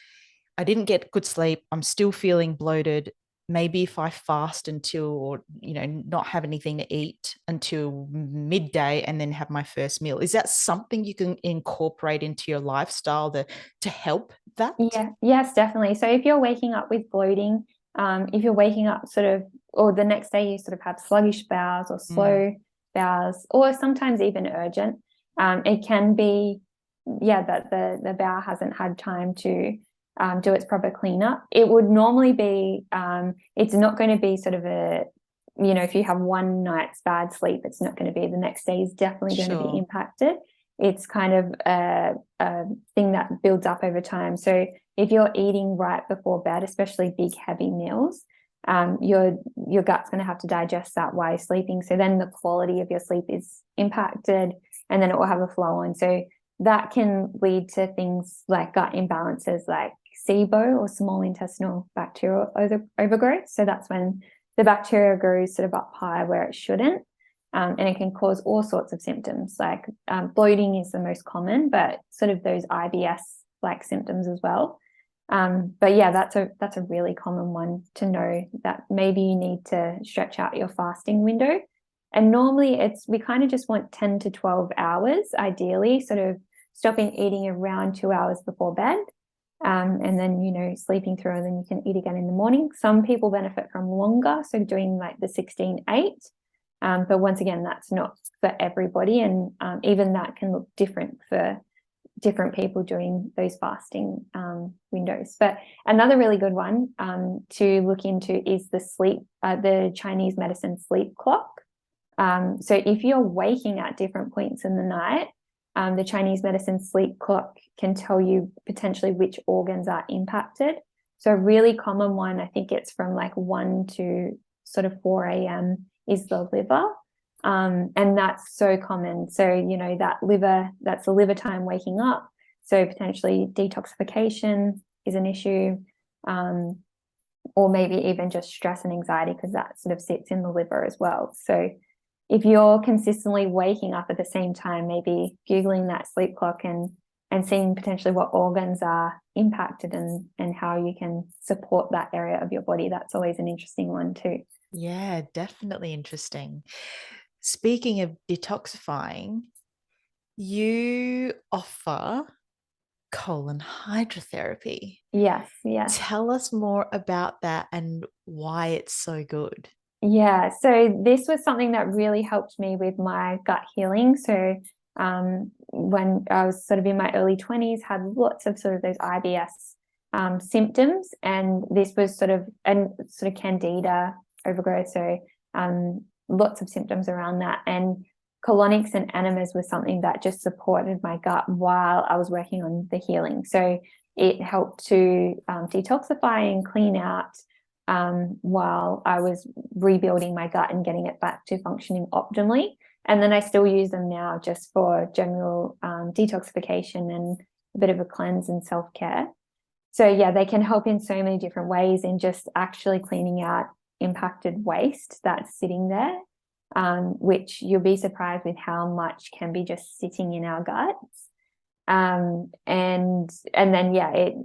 Speaker 2: I didn't get good sleep, I'm still feeling bloated, maybe if I fast until, or, not have anything to eat until midday and then have my first meal, is that something you can incorporate into your lifestyle to help that?
Speaker 1: Yeah, yes, definitely. So if you're waking up with bloating, if you're waking up sort of, or the next day you sort of have sluggish bowels or slow bowels, or sometimes even urgent, it can be, that the bowel hasn't had time to do its proper cleanup. It would normally be, it's not going to be sort of if you have one night's bad sleep, it's not going to be the next day is definitely going to be impacted. It's kind of a thing that builds up over time. So if you're eating right before bed, especially big, heavy meals, your gut's going to have to digest that while you're sleeping. So then the quality of your sleep is impacted, and then it will have a flow on. So that can lead to things like gut imbalances like SIBO, or small intestinal bacterial overgrowth. So that's when the bacteria grows sort of up high where it shouldn't. And it can cause all sorts of symptoms, like bloating is the most common, but sort of those IBS-like symptoms as well. But yeah, that's a really common one to know, that maybe you need to stretch out your fasting window. And normally we kind of just want 10 to 12 hours, ideally, sort of stopping eating around 2 hours before bed. And then, sleeping through, and then you can eat again in the morning. Some people benefit from longer, so doing like the 16-8. But once again, that's not for everybody. And even that can look different for different people doing those fasting windows. But another really good one to look into is the Chinese medicine sleep clock. So if you're waking at different points in the night, the Chinese medicine sleep clock can tell you potentially which organs are impacted. So a really common one, I think it's from like 1 to sort of 4 a.m. is the liver. And that's so common. So, that's the liver time waking up. So potentially detoxification is an issue, or maybe even just stress and anxiety, because that sort of sits in the liver as well. So if you're consistently waking up at the same time, maybe Googling that sleep clock and seeing potentially what organs are impacted and how you can support that area of your body, that's always an interesting one too.
Speaker 2: Yeah, definitely interesting. Speaking of detoxifying, you offer colon hydrotherapy.
Speaker 1: Yes, yes.
Speaker 2: Tell us more about that and why it's so good.
Speaker 1: Yeah, so this was something that really helped me with my gut healing. So when I was sort of in my early 20s, had lots of sort of those IBS symptoms, and this was sort of candida overgrowth. So lots of symptoms around that. And colonics and enemas was something that just supported my gut while I was working on the healing. So it helped to detoxify and clean out while I was rebuilding my gut and getting it back to functioning optimally. And then I still use them now just for general detoxification and a bit of a cleanse and self-care. So yeah, they can help in so many different ways in just actually cleaning out impacted waste that's sitting there, which you'll be surprised with how much can be just sitting in our guts. And then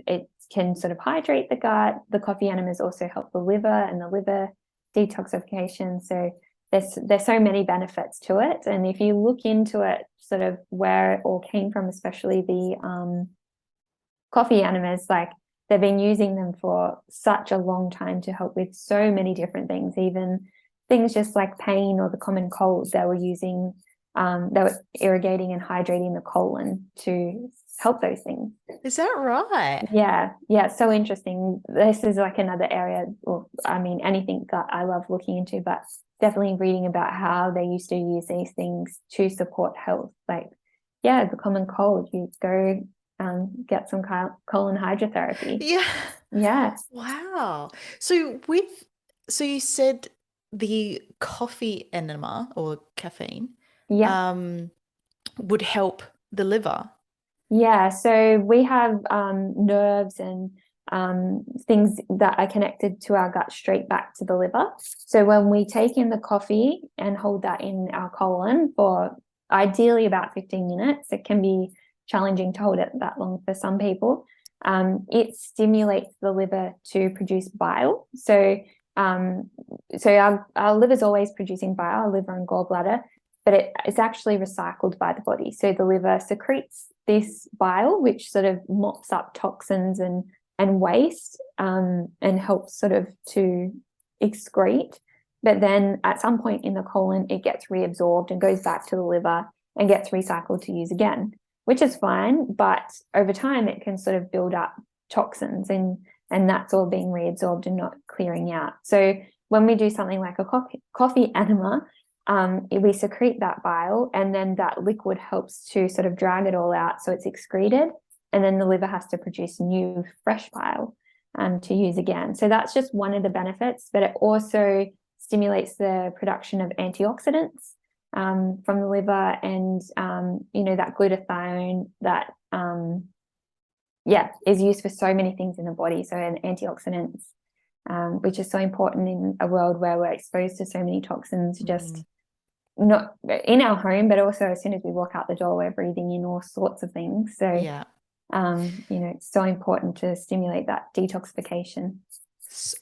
Speaker 1: it can sort of hydrate the gut. The coffee enemas also help the liver and the liver detoxification. So there's so many benefits to it. And if you look into it, sort of where it all came from, especially the coffee enemas, like they've been using them for such a long time to help with so many different things, even things just like pain or the common cold. They were using, they were irrigating and hydrating the colon to help those things.
Speaker 2: Is that right?
Speaker 1: Yeah, so interesting. This is like another area, or I mean, anything that I love looking into, but definitely reading about how they used to use these things to support health. Like, yeah, the common cold, you go get some colon hydrotherapy. Yeah.
Speaker 2: Wow. So you said the coffee enema or caffeine would help the liver.
Speaker 1: Yeah, so we have nerves and things that are connected to our gut straight back to the liver. So when we take in the coffee and hold that in our colon for ideally about 15 minutes, it can be challenging to hold it that long for some people. It stimulates the liver to produce bile. So So our liver is always producing bile, our liver and gallbladder, but it's actually recycled by the body. So the liver secretes this bile, which sort of mops up toxins and waste, and helps sort of to excrete. But then at some point in the colon, it gets reabsorbed and goes back to the liver and gets recycled to use again, which is fine. But over time, it can sort of build up toxins, and that's all being reabsorbed and not clearing out. So when we do something like a coffee enema, we secrete that bile, and then that liquid helps to sort of drag it all out, so it's excreted, and then the liver has to produce new fresh bile to use again. So that's just one of the benefits, but it also stimulates the production of antioxidants from the liver, and that glutathione that is used for so many things in the body. So antioxidants, which is so important in a world where we're exposed to so many toxins, just not in our home, but also as soon as we walk out the door, we're breathing in all sorts of things. So it's so important to stimulate that detoxification.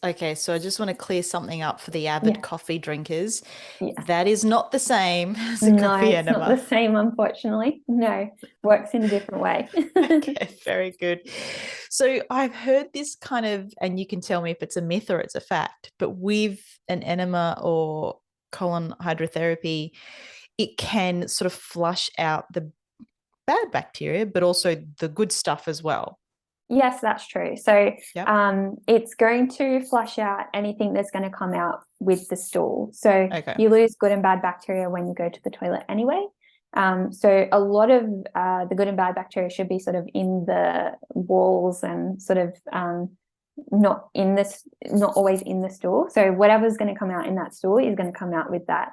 Speaker 2: Okay, so I just want to clear something up for the avid coffee drinkers.
Speaker 1: Yeah.
Speaker 2: That is not the same as a coffee enema.
Speaker 1: No, it's not the same, unfortunately. No, works in a different way.
Speaker 2: Okay, very good. So I've heard this kind of, and you can tell me if it's a myth or it's a fact, but with an enema or colon hydrotherapy, it can sort of flush out the bad bacteria, but also the good stuff as well.
Speaker 1: Yes, that's true. So it's going to flush out anything that's going to come out with the stool. So you lose good and bad bacteria when you go to the toilet anyway. So a lot of the good and bad bacteria should be sort of in the walls and sort of not always in the stool. So whatever's going to come out in that stool is going to come out with that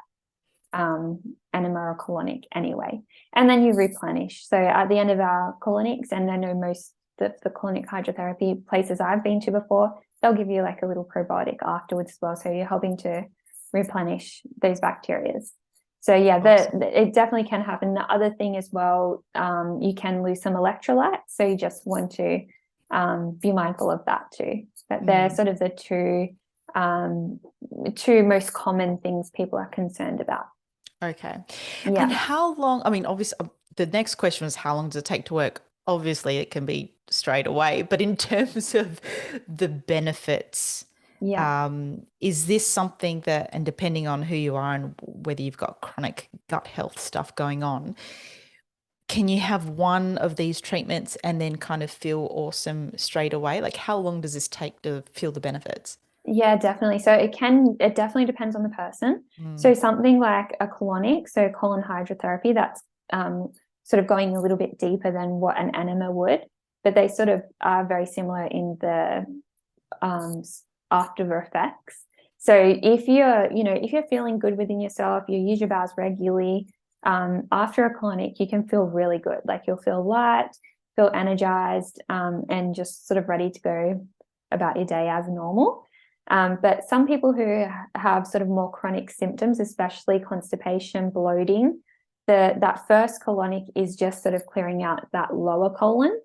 Speaker 1: enema or colonic anyway. And then you replenish. So at the end of our colonics, and I know most the colonic hydrotherapy places I've been to before, they'll give you like a little probiotic afterwards as well. So you're helping to replenish those bacteria. So it definitely can happen. The other thing as well, you can lose some electrolytes. So you just want to be mindful of that too. But they're sort of the two most common things people are concerned about.
Speaker 2: Okay. Yeah. And how long, I mean, obviously the next question was how long does it take to work? Obviously it can be straight away, but in terms of the benefits, is this something that, and depending on who you are and whether you've got chronic gut health stuff going on, can you have one of these treatments and then kind of feel awesome straight away? Like how long does this take to feel the benefits?
Speaker 1: Yeah, definitely. So it definitely depends on the person. So something like a colonic, so colon hydrotherapy, that's sort of going a little bit deeper than what an enema would, but they sort of are very similar in the after effects. So if you're feeling good within yourself, you use your bowels regularly, after a colonic, you can feel really good. Like you'll feel light, feel energized, and just sort of ready to go about your day as normal. But some people who have sort of more chronic symptoms, especially constipation, bloating, that first colonic is just sort of clearing out that lower colon.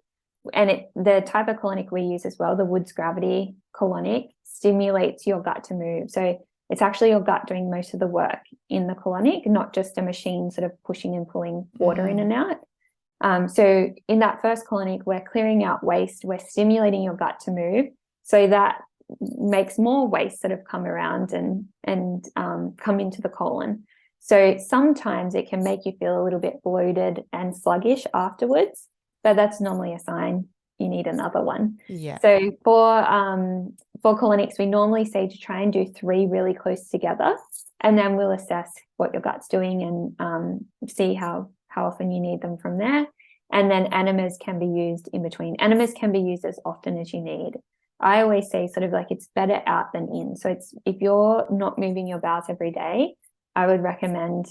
Speaker 1: And the type of colonic we use as well, the Wood's gravity colonic, stimulates your gut to move. So it's actually your gut doing most of the work in the colonic, not just a machine sort of pushing and pulling water in and out. So in that first colonic, we're clearing out waste, we're stimulating your gut to move. So that makes more waste sort of come around and come into the colon. So sometimes it can make you feel a little bit bloated and sluggish afterwards, but that's normally a sign you need another one. Yeah. So for colonics, we normally say to try and do 3 really close together, and then we'll assess what your gut's doing and see how often you need them from there. And then enemas can be used in between. Enemas can be used as often as you need. I always say sort of like it's better out than in. So it's, if you're not moving your bowels every day, I would recommend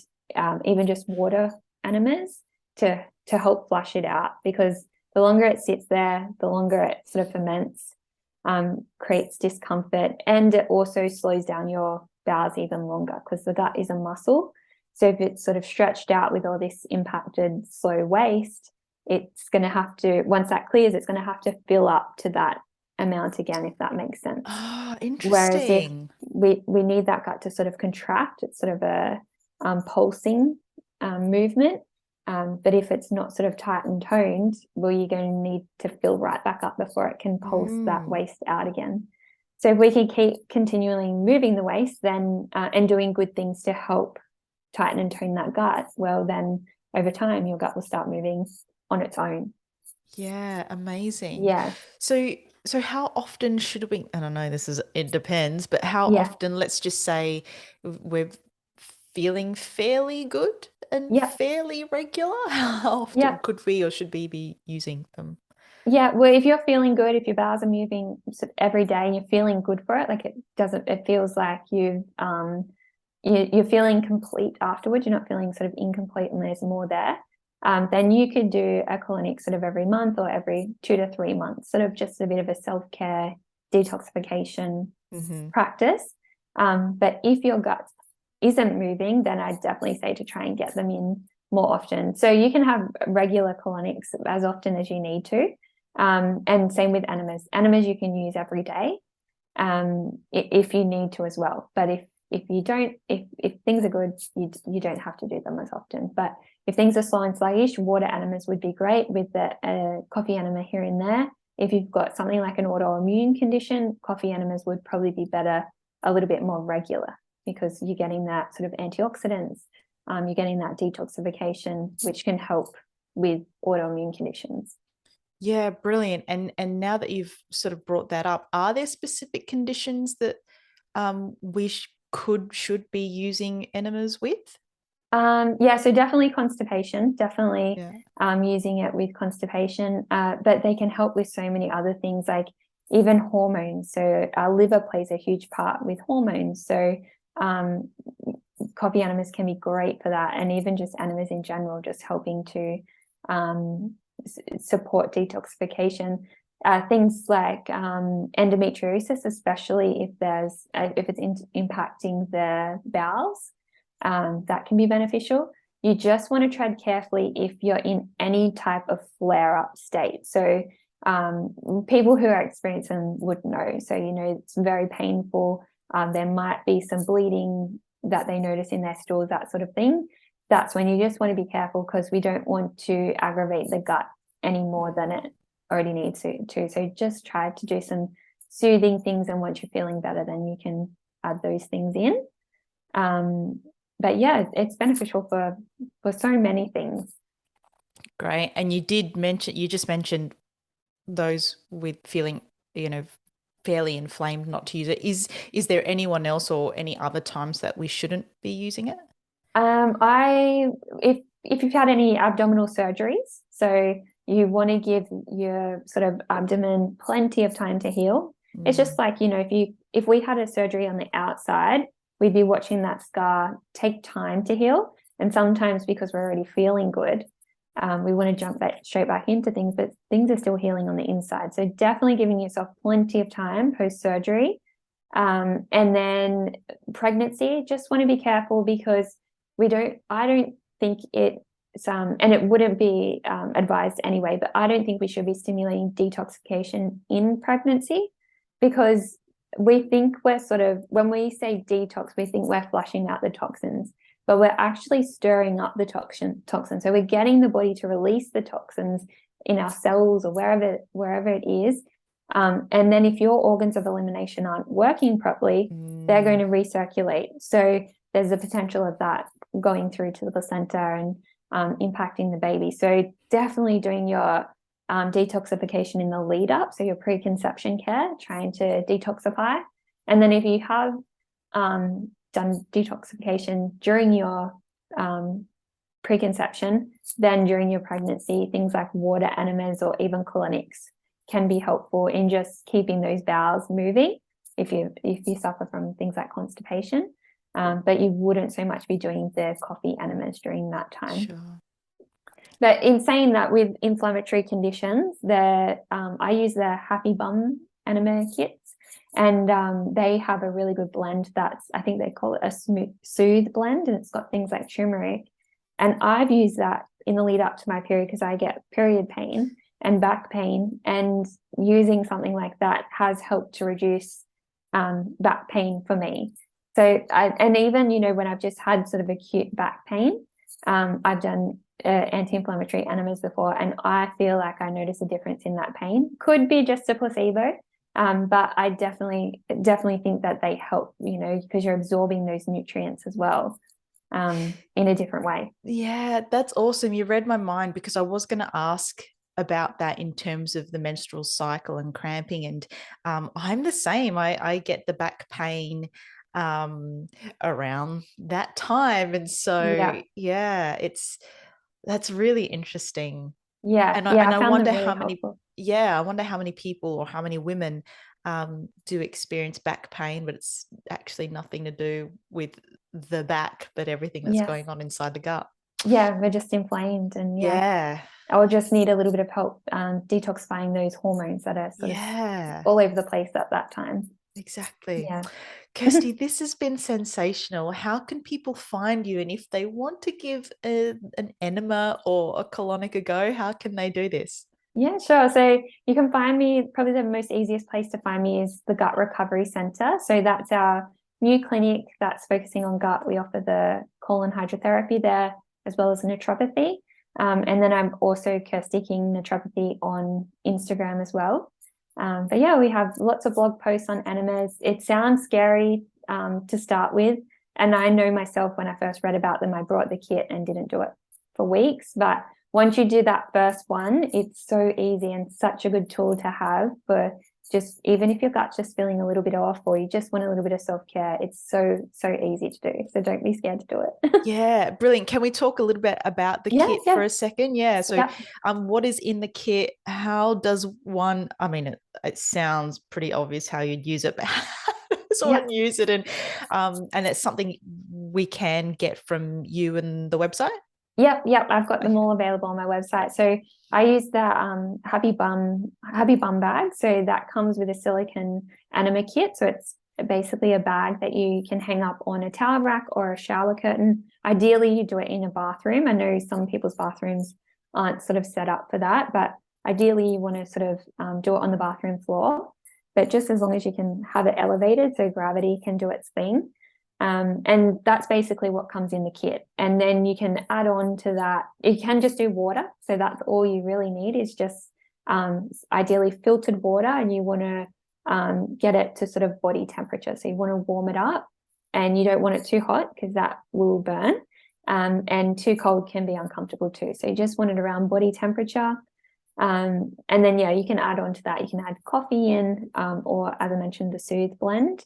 Speaker 1: even just water enemas to help flush it out, because the longer it sits there, the longer it sort of ferments, creates discomfort, and it also slows down your bowels even longer, because the gut is a muscle. So if it's sort of stretched out with all this impacted slow waste, it's going to have to, once that clears, it's going to have to fill up to that amount again, if that makes sense.
Speaker 2: Oh,
Speaker 1: Whereas if
Speaker 2: interesting.
Speaker 1: we need that gut to sort of contract, it's sort of a pulsing movement. But if it's not sort of tight and toned, well, you're going to need to fill right back up before it can pulse that waste out again. So if we can keep continually moving the waste, then and doing good things to help tighten and tone that gut, well, then over time your gut will start moving on its own.
Speaker 2: Yeah, amazing.
Speaker 1: Yeah,
Speaker 2: So how often should we, I don't know, it depends, but how
Speaker 1: yeah,
Speaker 2: often, let's just say we're feeling fairly good and
Speaker 1: yeah,
Speaker 2: fairly regular, how often
Speaker 1: yeah.
Speaker 2: could we or should we be using them?
Speaker 1: Yeah, well, if you're feeling good, if your bowels are moving every day and you're feeling good for it, like it feels like you're feeling complete afterwards. You're not feeling sort of incomplete and there's more there. Then you could do a colonic sort of every month or every 2 to 3 months, sort of just a bit of a self-care detoxification practice. But if your gut isn't moving, then I'd definitely say to try and get them in more often. So you can have regular colonics as often as you need to. And same with enemas. Enemas you can use every day if you need to as well. But if you don't, if things are good, you don't have to do them as often. But if things are slow and sluggish, water enemas would be great with the coffee enema here and there. If you've got something like an autoimmune condition, coffee enemas would probably be better a little bit more regular because you're getting that sort of antioxidants, you're getting that detoxification, which can help with autoimmune conditions.
Speaker 2: Yeah, brilliant. And now that you've sort of brought that up, are there specific conditions that we should be using enemas with?
Speaker 1: Yeah, so definitely constipation, definitely
Speaker 2: Yeah.
Speaker 1: using it with constipation, but they can help with so many other things like even hormones. So our liver plays a huge part with hormones. So coffee enemas can be great for that, and even just enemas in general, just helping to support detoxification. Things like endometriosis, especially if it's impacting the bowels, that can be beneficial. You just want to tread carefully if you're in any type of flare-up state. So people who are experiencing would know. So, it's very painful. There might be some bleeding that they notice in their stools, that sort of thing. That's when you just want to be careful because we don't want to aggravate the gut any more than it already needs to. So just try to do some soothing things, and once you're feeling better, then you can add those things in. But yeah, it's beneficial for so many things.
Speaker 2: Great. And you just mentioned those with feeling, fairly inflamed not to use it. Is there anyone else or any other times that we shouldn't be using it?
Speaker 1: If you've had any abdominal surgeries, so you want to give your sort of abdomen plenty of time to heal. It's just like, if we had a surgery on the outside, we'd be watching that scar take time to heal. And sometimes because we're already feeling good, we want to jump straight back into things, but things are still healing on the inside. So definitely giving yourself plenty of time post-surgery. And then pregnancy, just want to be careful because I don't think it's, and it wouldn't be advised anyway, but I don't think we should be stimulating detoxification in pregnancy because we think when we say detox, we think we're flushing out the toxins, but we're actually stirring up the toxin. So we're getting the body to release the toxins in our cells or wherever it is. And then if your organs of elimination aren't working properly, they're going to recirculate. So there's a potential of that going through to the placenta and impacting the baby. So definitely doing your detoxification in the lead up. So your preconception care, trying to detoxify. And then if you have done detoxification during your preconception, then during your pregnancy, things like water enemas or even colonics can be helpful in just keeping those bowels moving if you suffer from things like constipation. But you wouldn't so much be doing the coffee enemas during that time.
Speaker 2: Sure.
Speaker 1: But in saying that, with inflammatory conditions, I use the Happy Bum enema kits, and they have a really good blend I think they call it a soothe blend, and it's got things like turmeric. And I've used that in the lead up to my period because I get period pain. and back pain, and using something like that has helped to reduce back pain for me. So and even, you know, when I've just had sort of acute back pain, I've done anti-inflammatory enemas before, and I feel like I notice a difference in that pain. Could be just a placebo, but I definitely think that they help, you know, because you're absorbing those nutrients as well, in a different way.
Speaker 2: Yeah, that's awesome. You read my mind, because I was going to ask about that in terms of the menstrual cycle and cramping. And I'm the same. I get the back pain around that time. And so, yeah, that's really interesting.
Speaker 1: Yeah,
Speaker 2: And
Speaker 1: yeah, I
Speaker 2: I
Speaker 1: found them
Speaker 2: wonder
Speaker 1: really
Speaker 2: how many,
Speaker 1: helpful.
Speaker 2: yeah, I wonder how many people or how many women do experience back pain, but it's actually nothing to do with the back, but everything that's
Speaker 1: Yes.
Speaker 2: going on inside the gut.
Speaker 1: Yeah, we're just inflamed, and yeah,
Speaker 2: Yeah.
Speaker 1: I'll just need a little bit of help detoxifying those hormones that are sort of
Speaker 2: Yeah,
Speaker 1: all over the place at that time.
Speaker 2: exactly.
Speaker 1: Yeah.
Speaker 2: Kirsty, this has been sensational. How can people find you? And if they want to give an enema or a colonic a go, how can they do this?
Speaker 1: Yeah, sure. So you can find me, probably the most easiest place to find me is the Gut Recovery Centre. So that's our new clinic that's focusing on gut. We offer the colon hydrotherapy there, as well as naturopathy. And then I'm also Kirsty King Naturopathy on Instagram as well. But yeah, we have lots of blog posts on enemas. It sounds scary to start with. And I know myself, when I first read about them, I brought the kit and didn't do it for weeks. But once you do that first one, it's so easy and such a good tool to have for just, even if your gut's just feeling a little bit off, or you just want a little bit of self-care, it's so easy to do. So don't be scared to do it.
Speaker 2: Yeah, brilliant. Can we talk a little bit about the
Speaker 1: Yes,
Speaker 2: kit for
Speaker 1: yeah,
Speaker 2: a second? Yeah. So,
Speaker 1: yeah,
Speaker 2: what is in the kit? How does one, I mean, it sounds pretty obvious how you'd use it, but how does
Speaker 1: yeah.
Speaker 2: one use it? And it's something we can get from you and the website?
Speaker 1: Yep. I've got them
Speaker 2: Okay.
Speaker 1: all available on my website. So I use the Happy Bum bag. So that comes with a silicone enema kit. So it's basically a bag that you can hang up on a towel rack or a shower curtain. Ideally, you do it in a bathroom. I know some people's bathrooms aren't sort of set up for that, but ideally you want to sort of do it on the bathroom floor. But just as long as you can have it elevated so gravity can do its thing. And that's basically what comes in the kit. And then you can add on to that. You can just do water. So that's all you really need, is just ideally filtered water. And you want to get it to sort of body temperature. So you want to warm it up, and you don't want it too hot because that will burn. And too cold can be uncomfortable too. So you just want it around body temperature. And then, yeah, you can add on to that. You can add coffee in, or as I mentioned, the Soothe blend.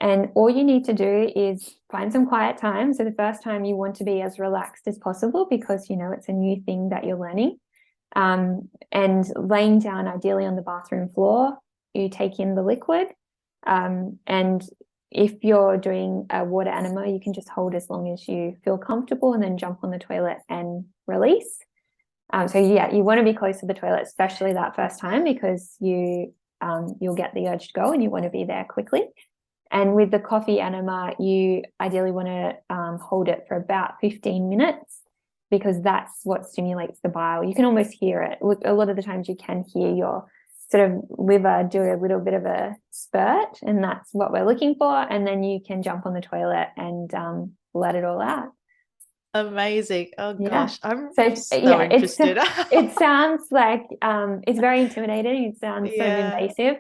Speaker 1: And all you need to do is find some quiet time. So the first time you want to be as relaxed as possible, because, you know, it's a new thing that you're learning. And laying down ideally on the bathroom floor, you take in the liquid. And if you're doing a water enema, you can just hold as long as you feel comfortable, and then jump on the toilet and release. So yeah, you want to be close to the toilet, especially that first time, because you'll get the urge to go and you want to be there quickly. And with the coffee enema, you ideally want to hold it for about 15 minutes, because that's what stimulates the bile. You can almost hear it. A lot of the times you can hear your sort of liver do a little bit of a spurt, and that's what we're looking for. And then you can jump on the toilet and let it all out.
Speaker 2: Amazing. Oh
Speaker 1: Yeah.
Speaker 2: gosh, I'm
Speaker 1: So
Speaker 2: so
Speaker 1: yeah,
Speaker 2: interested.
Speaker 1: it sounds like it's very intimidating. It sounds sort of
Speaker 2: Yeah.
Speaker 1: invasive,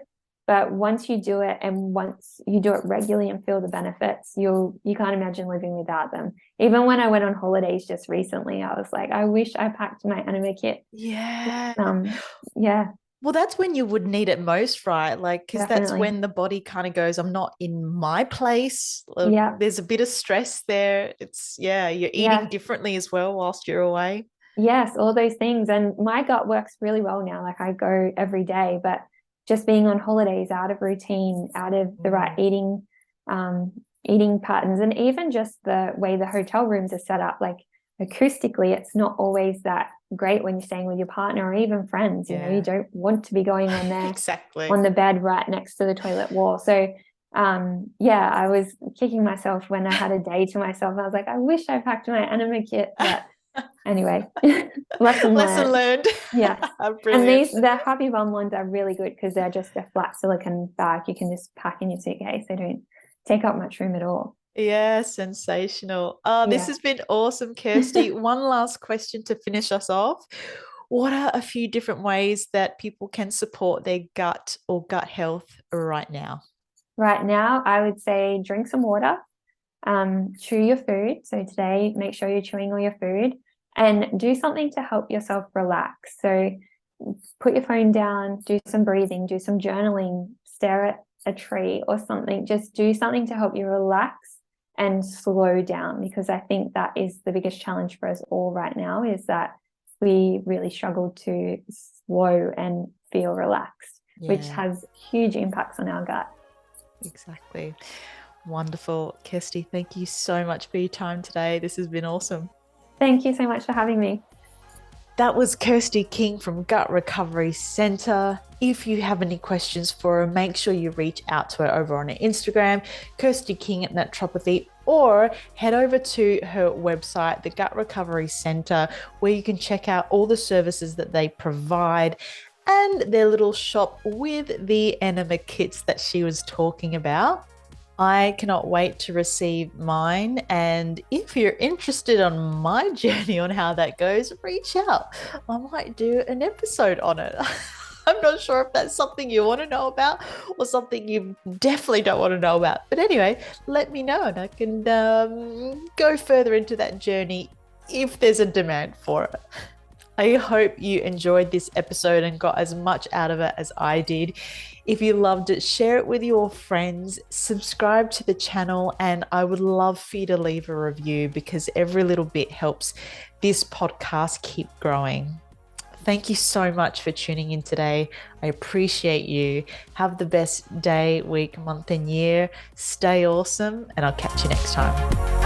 Speaker 1: but once you do it, and once you do it regularly and feel the benefits, you can't imagine living without them. Even when I went on holidays just recently, I was like, I wish I packed my enema kit.
Speaker 2: Yeah.
Speaker 1: Yeah,
Speaker 2: Well, that's when you would need it most, right? Like, because that's
Speaker 1: definitely.
Speaker 2: when the body kind of goes, I'm not in my place.
Speaker 1: Yeah,
Speaker 2: There's a bit of stress there. It's, yeah, you're eating
Speaker 1: yeah.
Speaker 2: differently as well whilst you're away.
Speaker 1: Yes, all those things. And my gut works really well now. Like, I go every day, but just being on holidays, out of routine, out of the right
Speaker 2: Mm.
Speaker 1: eating patterns, and even just the way the hotel rooms are set up, like acoustically, it's not always that great when you're staying with your partner or even friends. You know, you
Speaker 2: Yeah,
Speaker 1: don't want to be going on there
Speaker 2: exactly.
Speaker 1: on the bed right next to the toilet wall. So yeah, I was kicking myself when I had a day to myself. I was like, I wish I packed my enema kit, but Anyway, lesson
Speaker 2: Lesson
Speaker 1: learned.
Speaker 2: learned.
Speaker 1: Yeah. And
Speaker 2: Brilliant.
Speaker 1: the Happy Bum ones are really good because they're just a flat silicone bag you can just pack in your suitcase. They don't take up much room at all.
Speaker 2: Yeah, sensational. Oh, this
Speaker 1: Yeah.
Speaker 2: has been awesome, Kirsty. One last question to finish us off. What are a few different ways that people can support their gut or gut health right now?
Speaker 1: Right now, I would say drink some water, chew your food. So today, make sure you're chewing all your food and do something to help yourself relax. So put your phone down, do some breathing, do some journaling, stare at a tree or something. Just do something to help you relax and slow down, because I think that is the biggest challenge for us all right now, is that we really struggle to slow and feel relaxed, which
Speaker 2: Yeah,
Speaker 1: has huge impacts on our gut.
Speaker 2: exactly. Wonderful. Kirsty, thank you so much for your time today. This has been awesome.
Speaker 1: Thank you so much for having me.
Speaker 2: That was Kirsty King from Gut Recovery Centre. If you have any questions for her, make sure you reach out to her over on her Instagram, Kirsty King at Naturopathy, or head over to her website, the Gut Recovery Centre, where you can check out all the services that they provide and their little shop with the enema kits that she was talking about. I cannot wait to receive mine. And if you're interested on my journey on how that goes, reach out. I might do an episode on it. I'm not sure if that's something you want to know about or something you definitely don't want to know about. But anyway, let me know and I can go further into that journey if there's a demand for it. I hope you enjoyed this episode and got as much out of it as I did. If you loved it, share it with your friends, subscribe to the channel, and I would love for you to leave a review because every little bit helps this podcast keep growing. Thank you so much for tuning in today. I appreciate you. Have the best day, week, month, and year. Stay awesome, and I'll catch you next time.